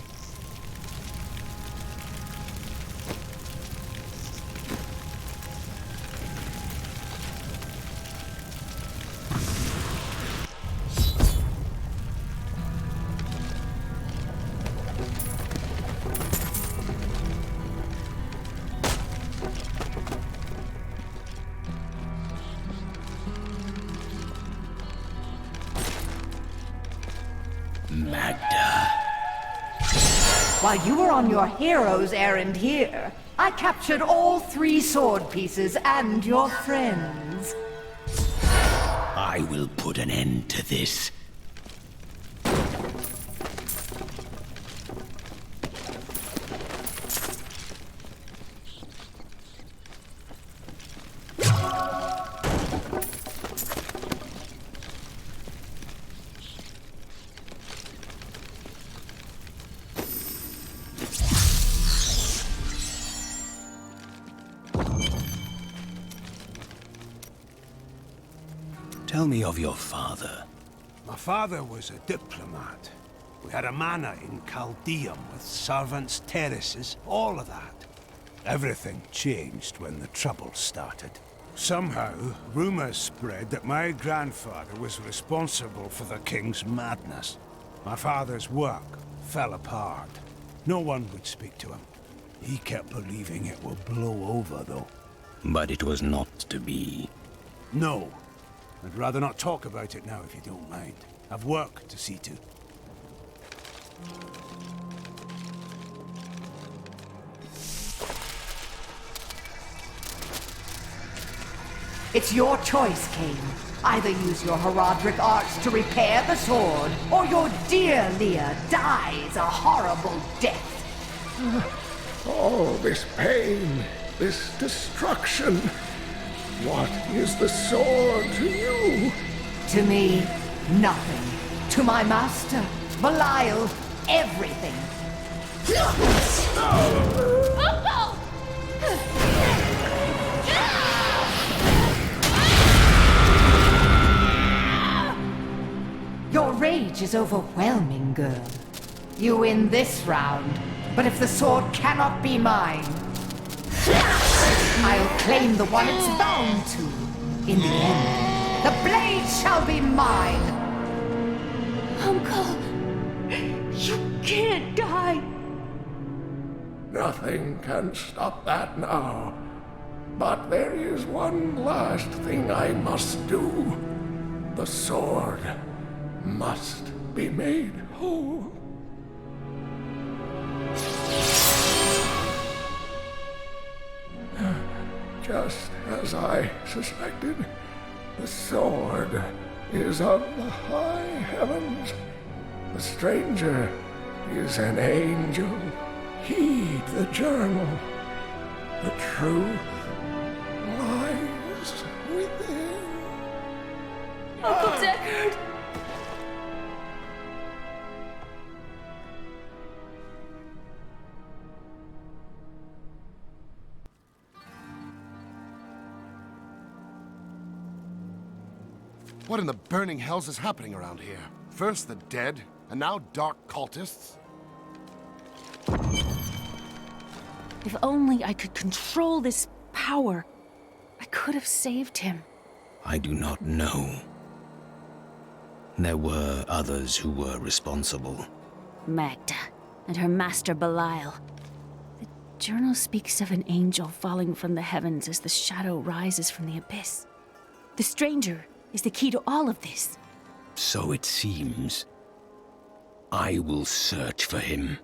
While you were on your hero's errand here, I captured all 3 sword pieces and your friends. I will put an end to this. Tell me of your father. My father was a diplomat. We had a manor in Chaldeum with servants, terraces, all of that. Everything changed when the trouble started. Somehow, rumors spread that my grandfather was responsible for the king's madness. My father's work fell apart. No one would speak to him. He kept believing it would blow over, though. But it was not to be. No. I'd rather not talk about it now, if you don't mind. I've work to see to. It's your choice, Cain. Either use your Herodric arts to repair the sword, or your dear Leah dies a horrible death. All this pain, this destruction. What is the sword to you? To me, nothing. To my master, Belial, everything. Your rage is overwhelming, girl. You win this round, but if the sword cannot be mine, I'll claim the one it's bound to. In the end, the blade shall be mine. Uncle, you can't die. Nothing can stop that now. But there is one last thing I must do. The sword must be made whole. Just as I suspected, the sword is of the high heavens. The stranger is an angel. Heed the journal. The truth lies within. Uncle Deckard! What in the burning hells is happening around here? First the dead, and now dark cultists? If only I could control this power, I could have saved him. I do not know. There were others who were responsible. Magda and her master Belial. The journal speaks of an angel falling from the heavens as the shadow rises from the abyss. The stranger is the key to all of this. So it seems. I will search for him.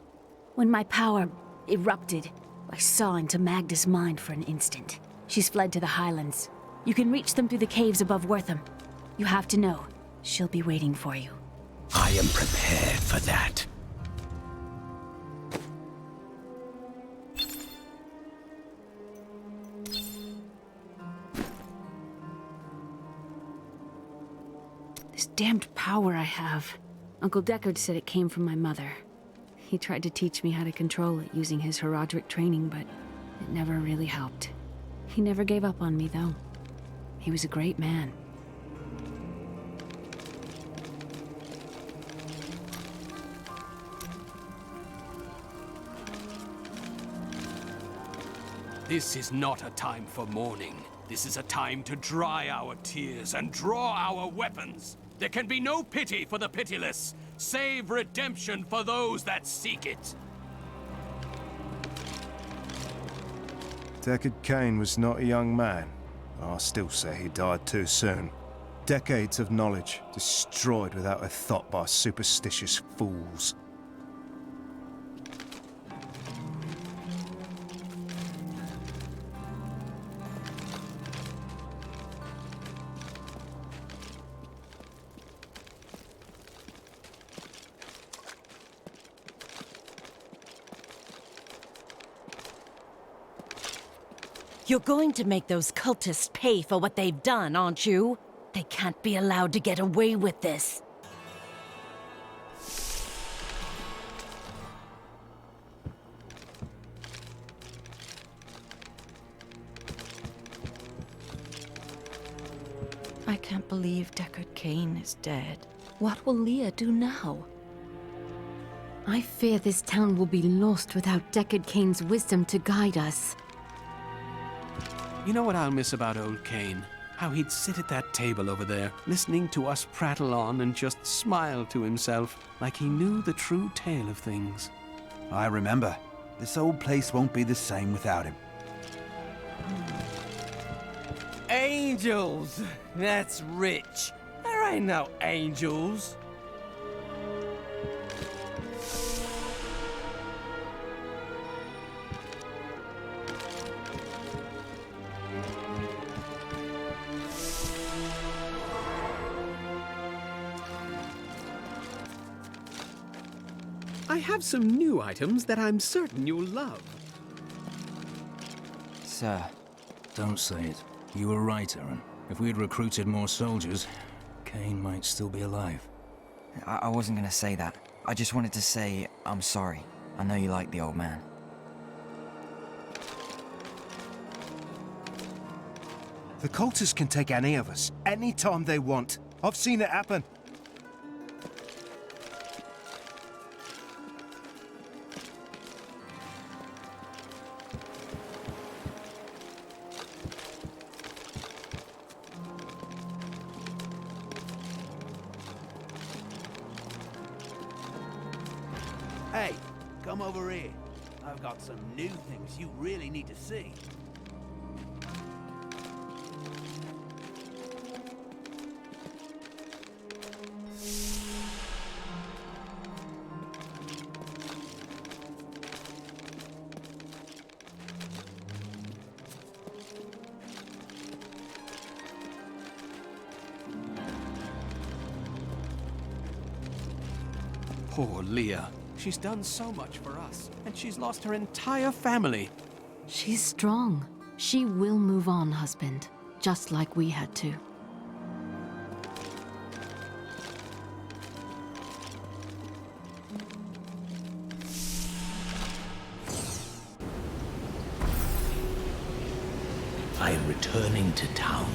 When my power erupted, I saw into Magda's mind for an instant. She's fled to the highlands. You can reach them through the caves above Wortham. You have to know, she'll be waiting for you. I am prepared for that. This damned power I have. Uncle Deckard said it came from my mother. He tried to teach me how to control it using his Herodric training, but it never really helped. He never gave up on me, though. He was a great man. This is not a time for mourning. This is a time to dry our tears and draw our weapons. There can be no pity for the pitiless, save redemption for those that seek it. Deckard Cain was not a young man. I still say he died too soon. Decades of knowledge destroyed without a thought by superstitious fools. You're going to make those cultists pay for what they've done, aren't you? They can't be allowed to get away with this. I can't believe Deckard Cain is dead. What will Leah do now? I fear this town will be lost without Deckard Cain's wisdom to guide us. You know what I'll miss about old Cain? How he'd sit at that table over there, listening to us prattle on and just smile to himself, like he knew the true tale of things. I remember. This old place won't be the same without him. Angels! That's rich. There ain't no angels. I have some new items that I'm certain you'll love. Sir, don't say it. You were right, Aaron. If we had recruited more soldiers, Cain might still be alive. I wasn't gonna say that. I just wanted to say I'm sorry. I know you like the old man. The cultists can take any of us, anytime they want. I've seen it happen. Hey, come over here. I've got some new things you really need to see. Poor Leah. She's done so much for us, and she's lost her entire family. She's strong. She will move on, husband. Just like we had to. I am returning to town.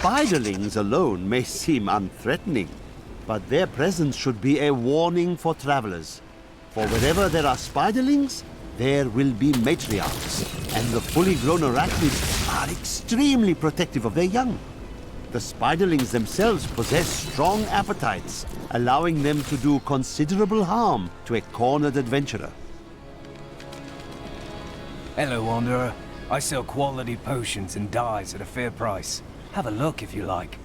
spiderlings alone may seem unthreatening, but their presence should be a warning for travelers. For wherever there are spiderlings, there will be matriarchs, and the fully grown arachnids are extremely protective of their young. The spiderlings themselves possess strong appetites, allowing them to do considerable harm to a cornered adventurer. Hello, Wanderer. I sell quality potions and dyes at a fair price. Have a look if you like.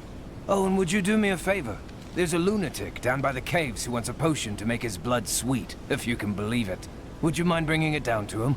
Oh, and would you do me a favor? There's a lunatic down by the caves who wants a potion to make his blood sweet, if you can believe it. Would you mind bringing it down to him?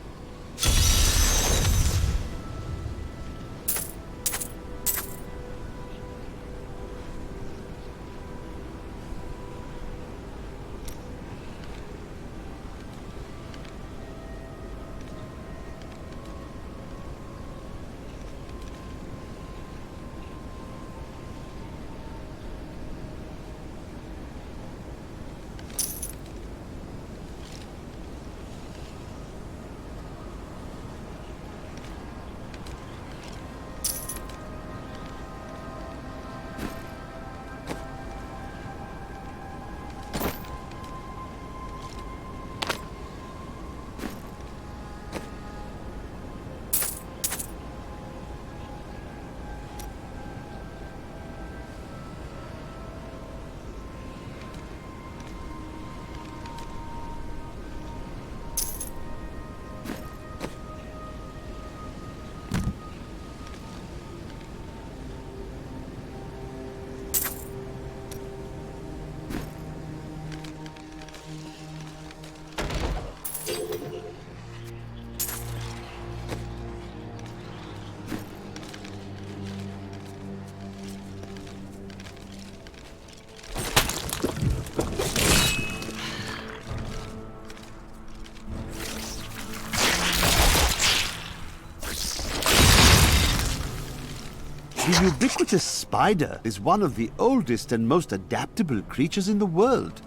The ubiquitous spider is one of the oldest and most adaptable creatures in the world.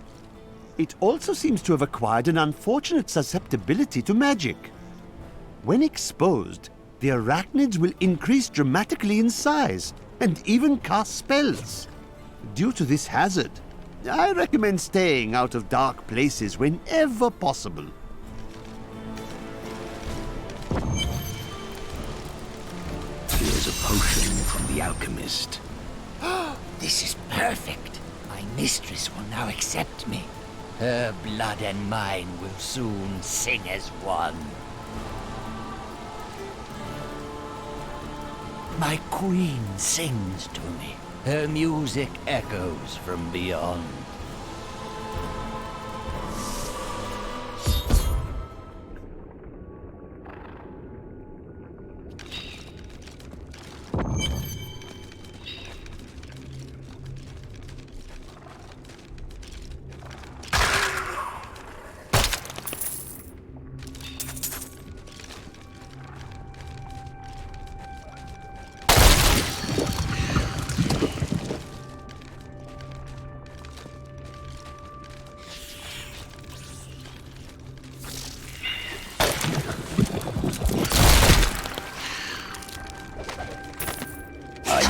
It also seems to have acquired an unfortunate susceptibility to magic. When exposed, the arachnids will increase dramatically in size and even cast spells. Due to this hazard, I recommend staying out of dark places whenever possible. Here's a potion from the alchemist. This is perfect. My mistress will now accept me. Her blood and mine will soon sing as one. My queen sings to me. Her music echoes from beyond.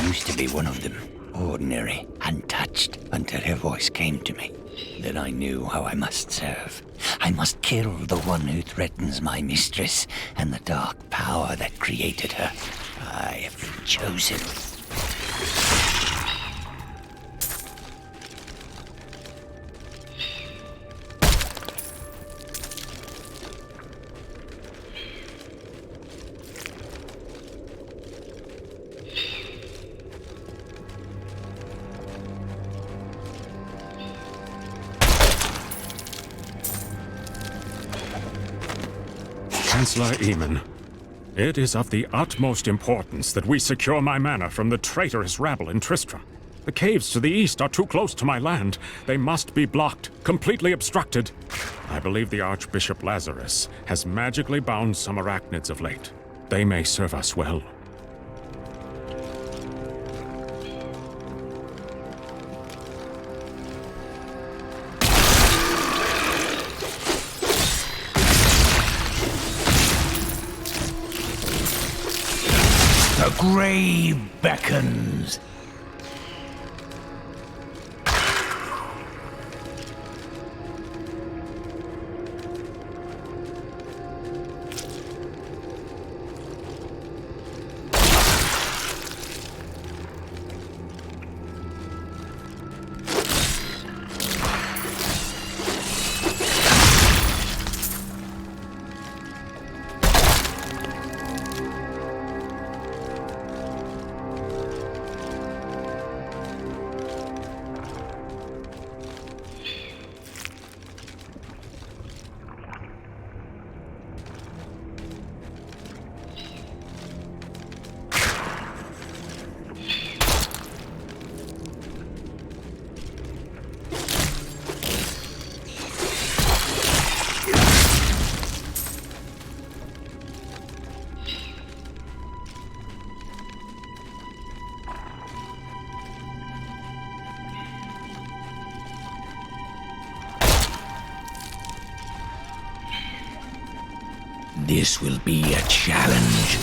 Used to be one of them, ordinary, untouched, until her voice came to me. Then I knew how I must serve. I must kill the one who threatens my mistress and the dark power that created her. I have chosen. Chancellor Eamon, it is of the utmost importance that we secure my manor from the traitorous rabble in Tristram. The caves to the east are too close to my land. They must be blocked, completely obstructed. I believe the Archbishop Lazarus has magically bound some arachnids of late. They may serve us well. The grave beckons. This will be a challenge.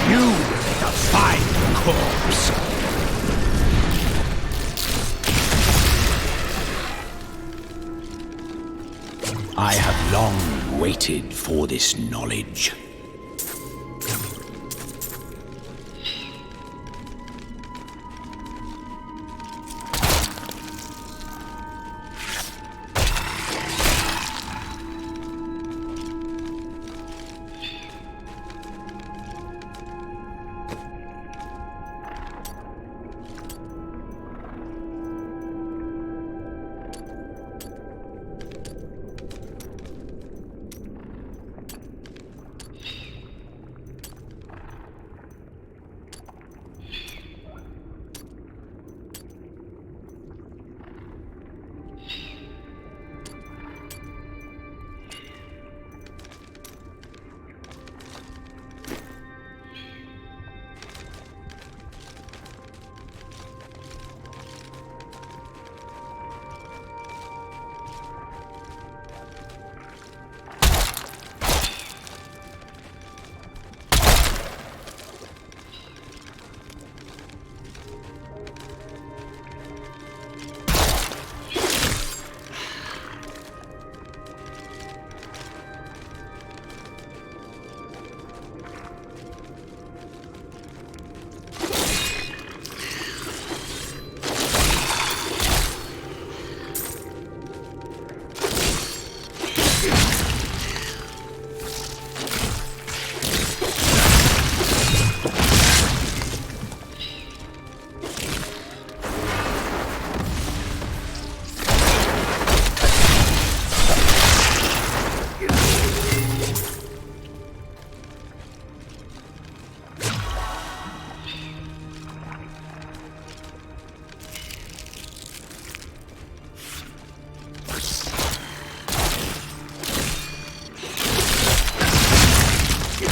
You will defy the corpse. I have long waited for this knowledge.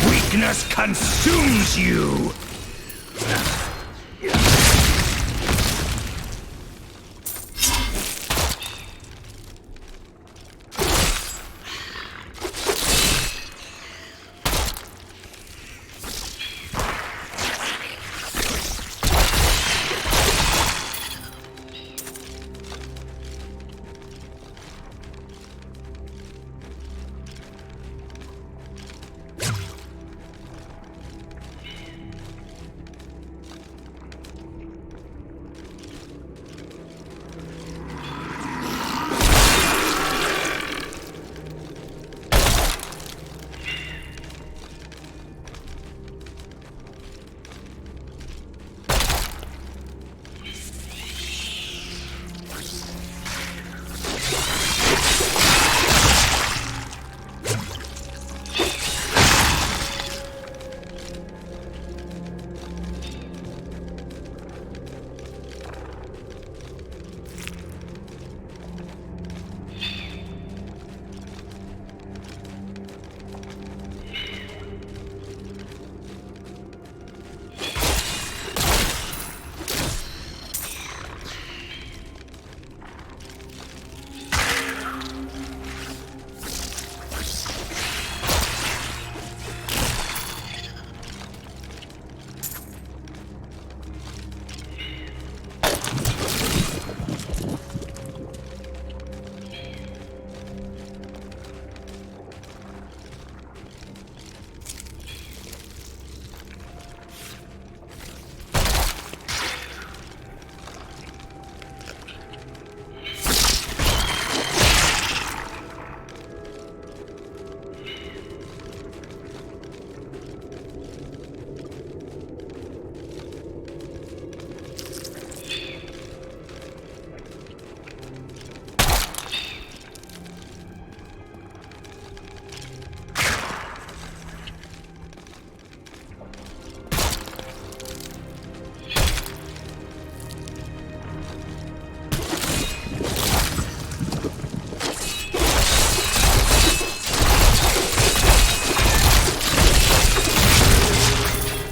Weakness consumes you!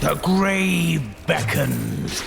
The grave beckons.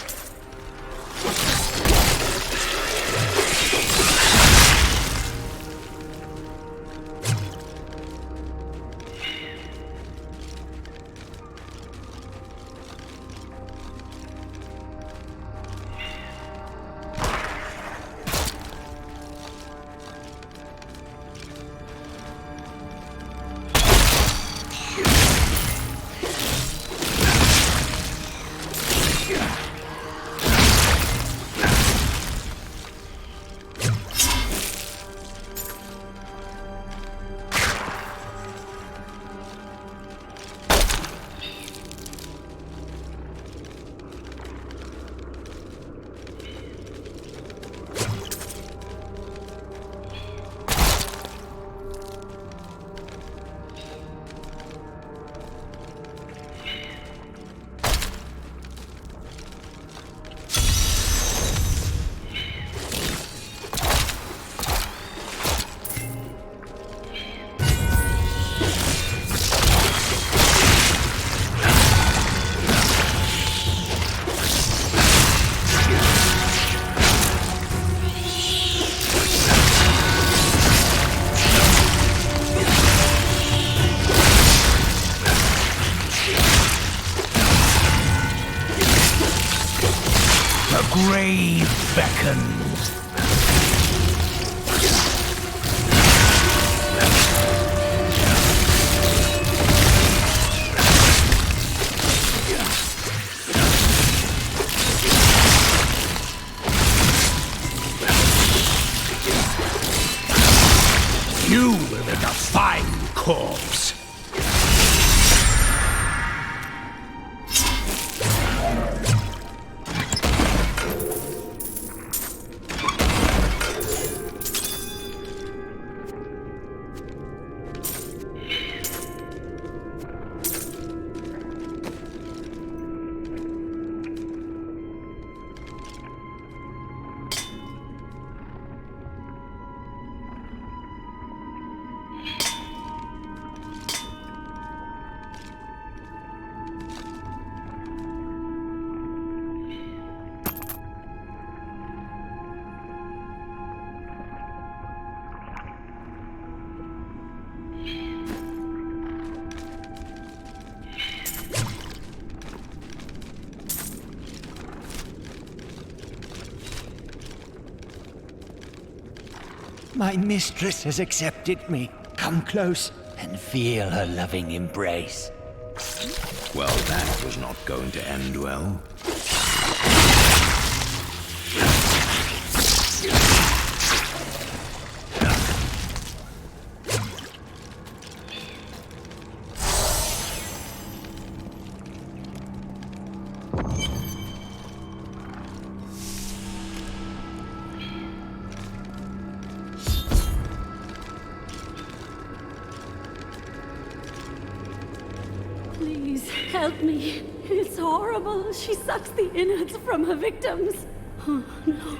grave beckons. You will make a fine corpse. My mistress has accepted me. Come close and feel her loving embrace. Well, that was not going to end well. Please, help me. It's horrible. She sucks the innards from her victims. Oh, no.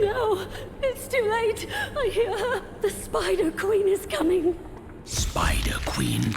No, it's too late. I hear her. The Spider Queen is coming. Spider Queen?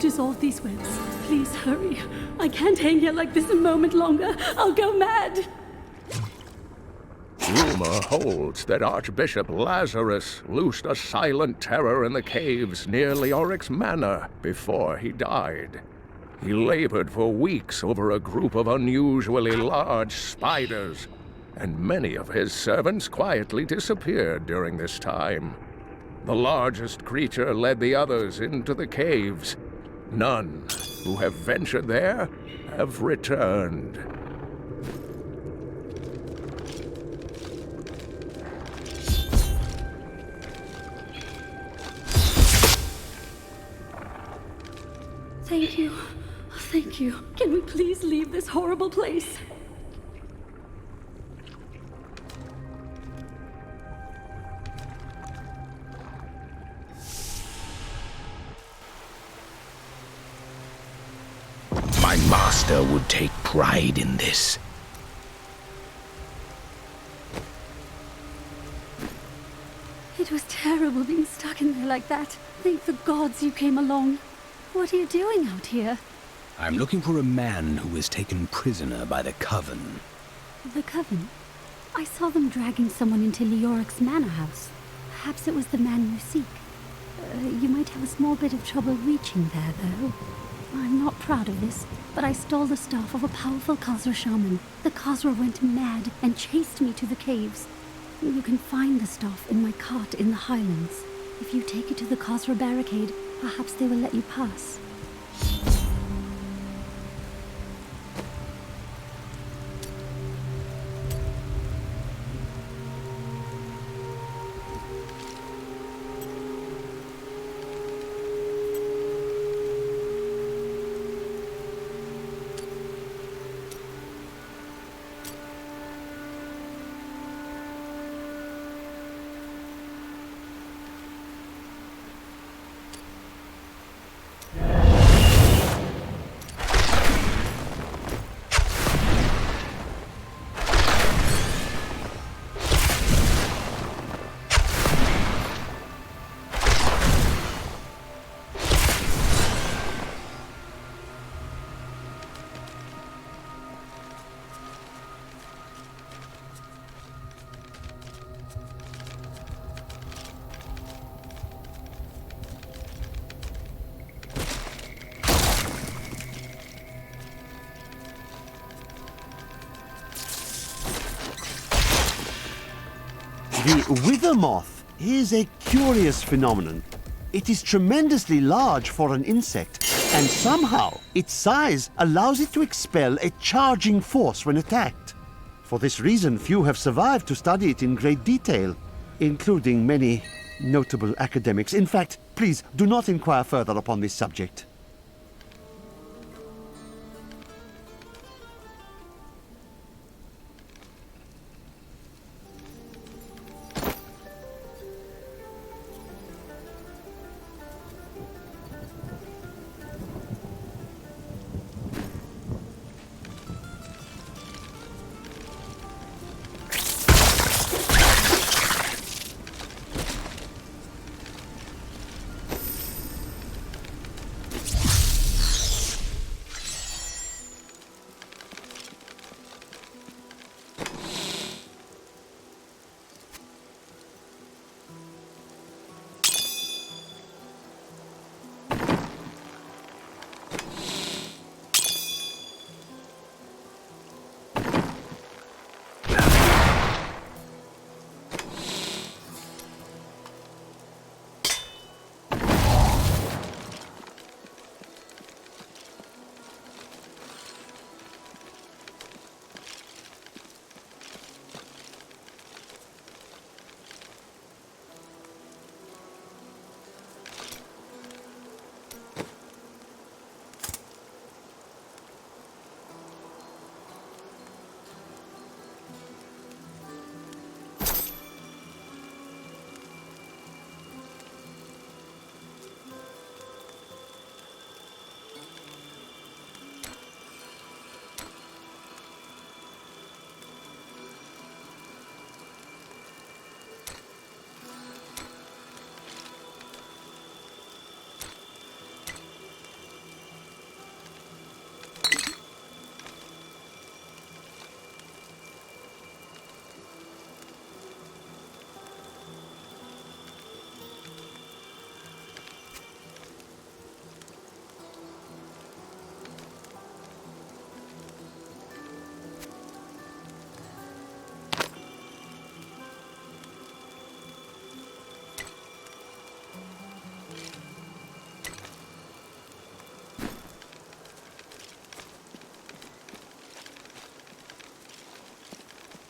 Dissolve these webs. Please hurry. I can't hang here like this a moment longer. I'll go mad. Rumor holds that Archbishop Lazarus loosed a silent terror in the caves near Leoric's manor before he died. He labored for weeks over a group of unusually large spiders, and many of his servants quietly disappeared during this time. The largest creature led the others into the caves. None who have ventured there have returned. Thank you. Thank you. Can we please leave this horrible place? My master would take pride in this. It was terrible being stuck in there like that. Thank the gods you came along. What are you doing out here? I'm looking for a man who was taken prisoner by the Coven. The Coven? I saw them dragging someone into Leoric's manor house. Perhaps it was the man you seek. You might have a small bit of trouble reaching there, though. I'm not proud of this, but I stole the staff of a powerful Khazra shaman. The Khazra went mad and chased me to the caves. You can find the staff in my cart in the highlands. If you take it to the Khazra barricade, perhaps they will let you pass. The wither moth is a curious phenomenon. It is tremendously large for an insect, and somehow its size allows it to expel a charging force when attacked. For this reason, few have survived to study it in great detail, including many notable academics. In fact, please do not inquire further upon this subject.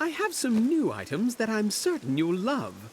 I have some new items that I'm certain you'll love.